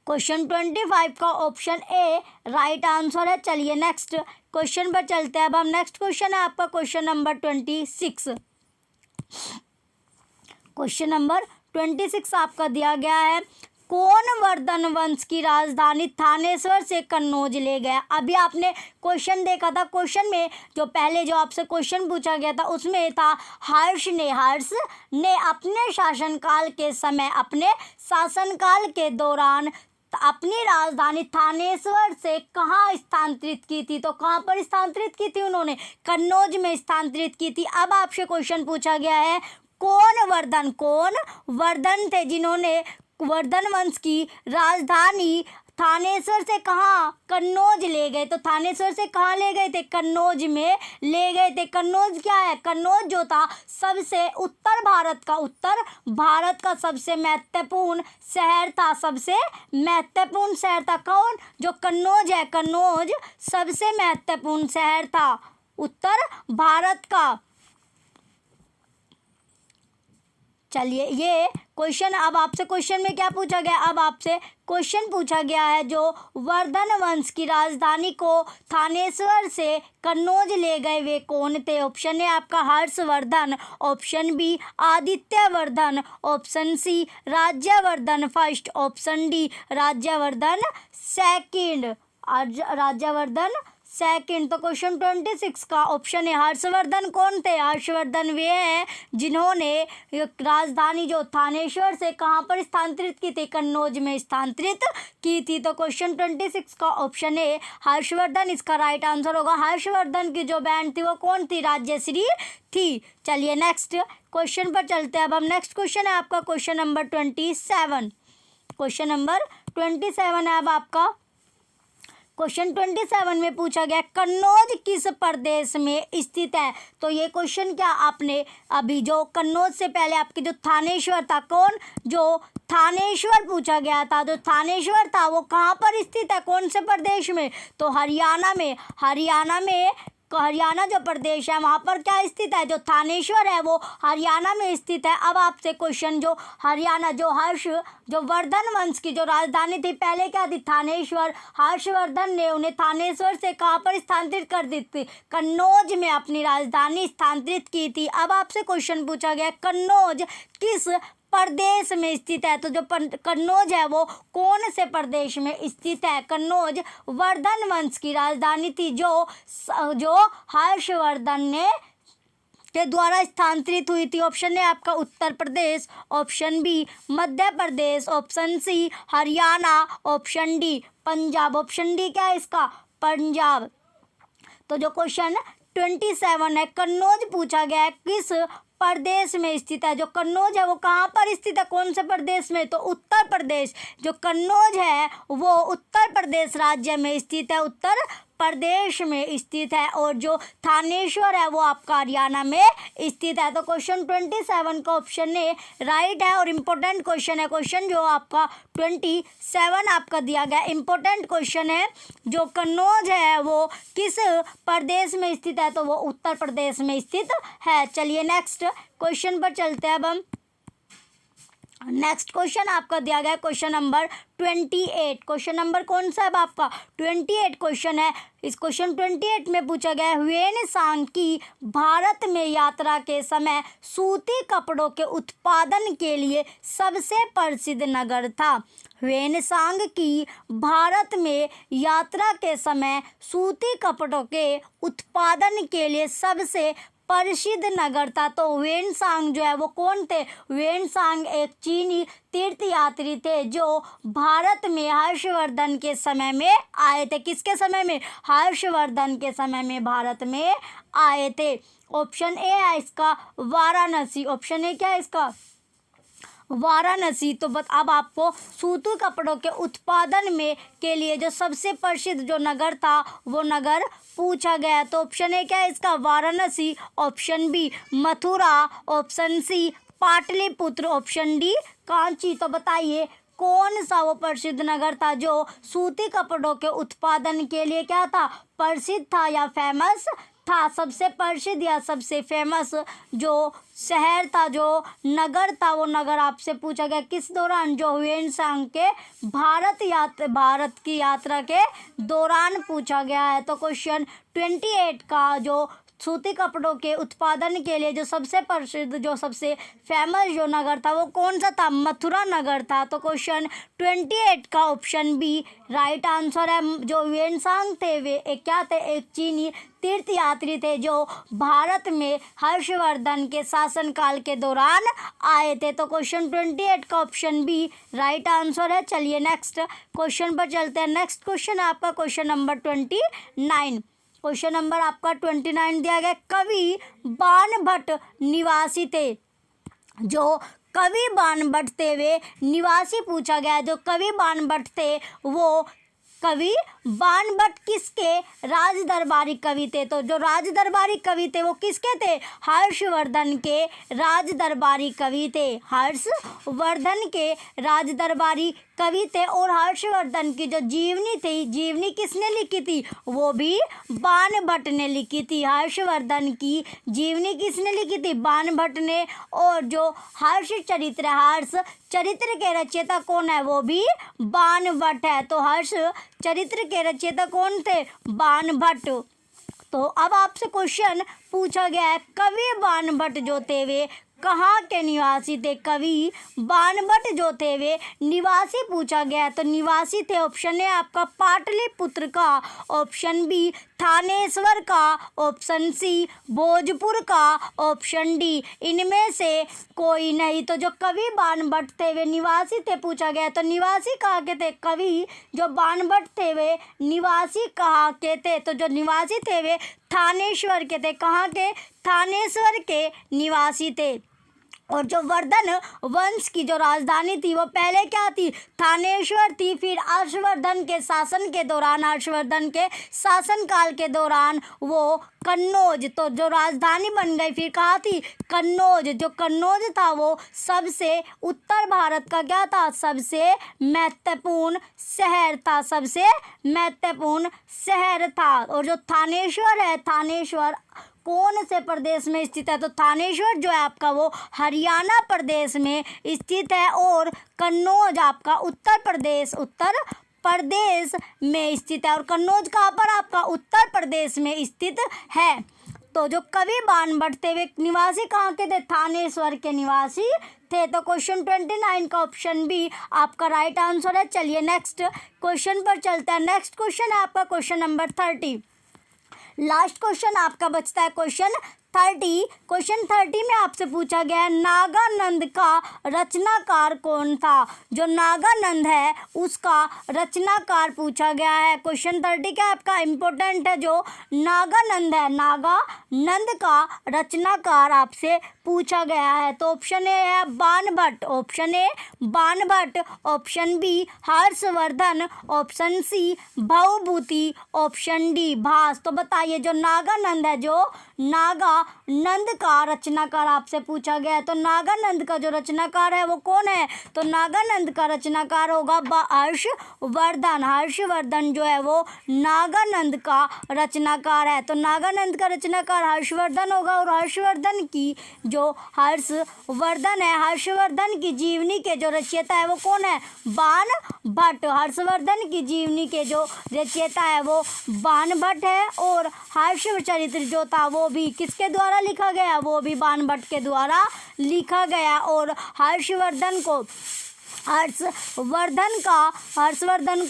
क्वेश्चन 25 का ऑप्शन ए राइट आंसर है। चलिए नेक्स्ट क्वेश्चन पर चलते हैं। अब हम नेक्स्ट क्वेश्चन है आपका क्वेश्चन नंबर 26। क्वेश्चन नंबर 26 आपका दिया गया है कौन वर्धन वंश की राजधानी थानेश्वर से कन्नौज ले गया? अभी आपने क्वेश्चन देखा था, क्वेश्चन में जो पहले जो आपसे क्वेश्चन पूछा गया था उसमें था हर्ष ने अपने शासनकाल के समय, अपने शासनकाल के दौरान अपनी राजधानी थानेश्वर से कहाँ स्थानांतरित की थी? तो कहाँ पर स्थानांतरित की थी उन्होंने? कन्नौज में स्थानांतरित की थी। अब आपसे क्वेश्चन पूछा गया है कौन वर्धन थे जिन्होंने वर्धन वंश की राजधानी थानेश्वर से कहाँ? कन्नौज ले गए। तो थानेश्वर से कहाँ ले गए थे? कन्नौज में ले गए थे। कन्नौज क्या है? कन्नौज जो था सबसे उत्तर भारत का सबसे महत्वपूर्ण शहर था, सबसे महत्वपूर्ण शहर था। कौन? जो कन्नौज है, कन्नौज सबसे महत्वपूर्ण शहर था उत्तर भारत का। चलिए ये क्वेश्चन अब आपसे क्वेश्चन में क्या पूछा गया? अब आपसे क्वेश्चन पूछा गया है जो वर्धन वंश की राजधानी को थानेश्वर से कन्नौज ले गए वे कौन थे? ऑप्शन है आपका Harshvardhan, option B Adityavardhan, option C Rajyavardhan first, option D Rajyavardhan second. Rajyavardhan second. तो क्वेश्चन 26 का ऑप्शन है हर्षवर्धन कौन थे? हर्षवर्धन वे हैं जिन्होंने राजधानी जो थानेश्वर से कहाँ पर स्थानांतरित की थी? कन्नौज में स्थानांतरित की थी। तो क्वेश्चन 26 का ऑप्शन है हर्षवर्धन इसका राइट आंसर होगा। हर्षवर्धन की जो बहन थी वो कौन थी? राज्यश्री थी। चलिए नेक्स्ट क्वेश्चन पर चलते हैं। अब हम नेक्स्ट क्वेश्चन है आपका क्वेश्चन नंबर 27। क्वेश्चन नंबर 27 है अब आपका क्वेश्चन 27 में पूछा गया कन्नौज किस प्रदेश में स्थित है? तो ये क्वेश्चन क्या आपने अभी जो कन्नौज से पहले आपके जो थानेश्वर था, कौन? जो थानेश्वर पूछा गया था, जो थानेश्वर था वो कहाँ पर स्थित है? कौन से प्रदेश में? तो हरियाणा में। हरियाणा में हरियाणा जो प्रदेश है वहाँ पर क्या स्थित है, जो थानेश्वर है वो हरियाणा में स्थित है। अब आपसे क्वेश्चन, जो हरियाणा, जो वर्धन वंश की जो राजधानी थी पहले क्या थी, थानेश्वर। हर्षवर्धन ने उन्हें थानेश्वर से कहाँ पर स्थानांतरित कर दी थी, कन्नौज में अपनी राजधानी स्थानांतरित की थी। अब आपसे क्वेश्चन पूछा गया कन्नौज किस प्रदेश में स्थित है, तो जो कन्नौज है वो कौन से प्रदेश में स्थित है। कन्नौज वर्धन वंश की राजधानी थी जो हर्षवर्धन ने के द्वारा स्थानांतरित हुई थी। ऑप्शन ए आपका Uttar Pradesh, option B Madhya Pradesh, option C Haryana, option D Punjab. Option D क्या है इसका, पंजाब। तो जो क्वेश्चन 27 है, कन्नौज पूछा गया है किस प्रदेश में स्थित है। जो कन्नौज है वो कहाँ पर स्थित है, कौन से प्रदेश में, तो उत्तर प्रदेश। जो कन्नौज है वो उत्तर प्रदेश राज्य में स्थित है, उत्तर प्रदेश में स्थित है। और जो थानेश्वर है वो आपका हरियाणा में स्थित है। तो क्वेश्चन 27 का ऑप्शन ए राइट है और इम्पोर्टेंट क्वेश्चन है। क्वेश्चन जो आपका 27 आपका दिया गया इम्पोर्टेंट क्वेश्चन है। जो कन्नौज है वो किस प्रदेश में स्थित है, तो वो उत्तर प्रदेश में स्थित है। चलिए नेक्स्ट क्वेश्चन पर चलते हैं। अब हम नेक्स्ट क्वेश्चन आपका दिया गया क्वेश्चन नंबर 28। क्वेश्चन नंबर कौन सा है आपका, 28 क्वेश्चन है। इस क्वेश्चन 28 में पूछा गया ह्वेनसांग की भारत में यात्रा के समय सूती कपड़ों के उत्पादन के लिए सबसे प्रसिद्ध नगर था। ह्वेनसांग की भारत में यात्रा के समय सूती कपड़ों के उत्पादन के लिए सबसे प्रसिद्ध नगर था। तो ह्वेनसांग जो है वो कौन थे, ह्वेनसांग एक चीनी तीर्थयात्री थे जो भारत में हर्षवर्धन के समय में आए थे। किसके समय में, हर्षवर्धन के समय में भारत में आए थे। ऑप्शन ए है इसका वाराणसी। ऑप्शन ए क्या है इसका, वाराणसी। तो अब आपको सूती कपड़ों के उत्पादन में के लिए जो सबसे प्रसिद्ध जो नगर था वो नगर पूछा गया। तो ऑप्शन ए क्या है इसका, Varanasi. Option B Mathura, option C Pataliputra, option D Kanchi. तो बताइए कौन सा वो प्रसिद्ध नगर था जो सूती कपड़ों के उत्पादन के लिए क्या था, प्रसिद्ध था या फेमस था। सबसे प्रसिद्ध या सबसे फेमस जो शहर था, जो नगर था, वो नगर आपसे पूछा गया किस दौरान, जो ह्वेनसांग के भारत की यात्रा के दौरान पूछा गया है। तो क्वेश्चन 28 का जो सूती कपड़ों के उत्पादन के लिए जो सबसे प्रसिद्ध जो सबसे फेमस जो नगर था वो कौन सा था, मथुरा नगर था। तो क्वेश्चन 28 का ऑप्शन बी राइट आंसर है। जो ह्वेनसांग थे वे क्या थे, एक चीनी तीर्थयात्री थे जो भारत में हर्षवर्धन के शासनकाल के दौरान आए थे। तो क्वेश्चन 28 का ऑप्शन बी राइट आंसर है। चलिए नेक्स्ट क्वेश्चन पर चलते हैं। नेक्स्ट क्वेश्चन आपका क्वेश्चन नंबर 29। क्वेश्चन नंबर आपका 29 दिया गया, कवि बाणभट्ट निवासी थे। जो कवि बाणभट्ट थे वे निवासी पूछा गया। जो कवि बाणभट्ट थे वो कवि बाणभट्ट किसके राज दरबारी कवि थे। तो जो राज दरबारी कवि थे वो किसके थे, हर्षवर्धन के राज दरबारी कवि थे। हर्षवर्धन के राज दरबारी कवि थे। और हर्षवर्धन की जो जीवनी थी, जीवनी किसने लिखी थी, वो भी बाणभट्ट ने लिखी थी। हर्षवर्धन की जीवनी किसने लिखी थी, बाणभट्ट ने। और जो हर्ष चरित्र के रचयिता कौन है, वो भी बाणभट्ट है। तो हर्ष चरित्र के रचयिता कौन थे, बाणभट्ट। तो अब आपसे क्वेश्चन पूछा गया है, कवि बाणभट्ट जो थे वे कहाँ के निवासी थे। कवि बाणभट्ट जो थे वे निवासी पूछा गया है। तो निवासी थे ऑप्शन ए आपका पाटलिपुत्र का, ऑप्शन बी थानेश्वर का, ऑप्शन सी भोजपुर का, ऑप्शन डी इनमें से कोई नहीं। तो जो कवि बाणभट्ट थे वे निवासी थे पूछा गया। तो निवासी कहाँ के थे, कवि जो बाणभट्ट थे वे निवासी कहाँ के थे। तो जो निवासी थे वे थानेश्वर के थे। कहाँ के, थानेश्वर के निवासी थे। और जो वर्धन वंश की जो राजधानी थी वो पहले क्या थी, थानेश्वर थी। फिर हर्षवर्धन के शासन के दौरान, हर्षवर्धन के शासनकाल के दौरान वो कन्नौज, तो जो राजधानी बन गई फिर कहाँ थी, कन्नौज। जो कन्नौज था वो सबसे उत्तर भारत का क्या था, सबसे महत्वपूर्ण शहर था, सबसे महत्वपूर्ण शहर था। और जो थानेश्वर है, थानेश्वर कौन से प्रदेश में स्थित है, तो थानेश्वर जो है आपका वो हरियाणा प्रदेश में स्थित है। और कन्नौज आपका उत्तर प्रदेश में स्थित है। और कन्नौज कहाँ पर आपका उत्तर प्रदेश में स्थित है। तो जो कवि बाणभट्ट थे वे निवासी कहाँ के थे, थानेश्वर के निवासी थे। तो क्वेश्चन 29 का ऑप्शन बी आपका राइट आंसर है। चलिए नेक्स्ट क्वेश्चन पर चलते हैं। नेक्स्ट क्वेश्चन है आपका क्वेश्चन नंबर 30। लास्ट क्वेश्चन आपका बचता है क्वेश्चन 30। क्वेश्चन 30 में आपसे पूछा गया है नागानंद का रचनाकार कौन था। जो नागानंद है उसका रचनाकार पूछा गया है। क्वेश्चन 30 का आपका इम्पोर्टेंट है। जो नागानंद है, नागानंद का रचनाकार आपसे पूछा गया है। तो ऑप्शन ए है Banabhatta, option A Banabhatta, option B Harshvardhan, option C Bhavabhuti, option D Bhasa. तो बताइए जो नागानंद है, जो नागानंद का रचनाकार आपसे पूछा गया है, तो नागानंद का जो रचनाकार है वो कौन है, तो नागानंद का रचनाकार होगा हर्षवर्धन। हर्षवर्धन जो है वो नागानंद का रचनाकार है। तो नागानंद का रचनाकार हर्षवर्धन होगा। और हर्षवर्धन की जो हर्षवर्धन है, हर्षवर्धन की जीवनी के जो रचयिता है वो कौन है, बाणभट्ट। हर्षवर्धन की जीवनी के जो रचयिता है वो बाणभट्ट है। और हर्षचरित्र जो था वो भी किसके द्वारा लिखा गया, वो भी बाणभट्ट के द्वारा लिखा गया। और हर्षवर्धन को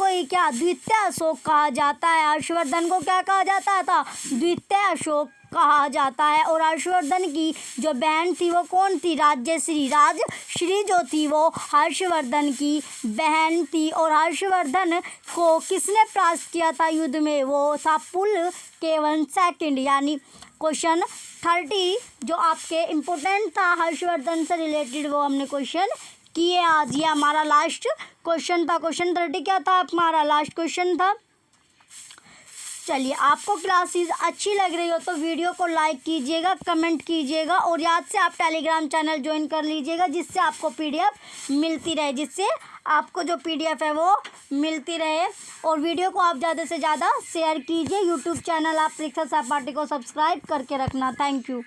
ही क्या द्वितीय अशोक कहा जाता है। हर्षवर्धन को क्या कहा जाता था, द्वितीय अशोक कहा जाता है। और हर्षवर्धन की जो बहन थी वो कौन थी, राजश्री जो थी वो हर्षवर्धन की बहन थी। और हर्षवर्धन को किसने परास्त किया था युद्ध में, वो था पुलकेवन सेकंड। यानी क्वेश्चन 30 जो आपके इम्पोर्टेंट था हर्षवर्धन से रिलेटेड वो हमने क्वेश्चन किए आज। ये हमारा लास्ट क्वेश्चन था। क्वेश्चन 30 क्या था, हमारा लास्ट क्वेश्चन था। चलिए आपको क्लासेस अच्छी लग रही हो तो वीडियो को लाइक कीजिएगा, कमेंट कीजिएगा और याद से आप टेलीग्राम चैनल ज्वाइन कर लीजिएगा जिससे आपको पीडीएफ मिलती रहे, जिससे आपको जो पीडीएफ है वो मिलती रहे। और वीडियो को आप ज़्यादा से ज़्यादा शेयर कीजिए। यूट्यूब चैनल आप परीक्षा सहपाठी को सब्सक्राइब करके रखना। Thank you.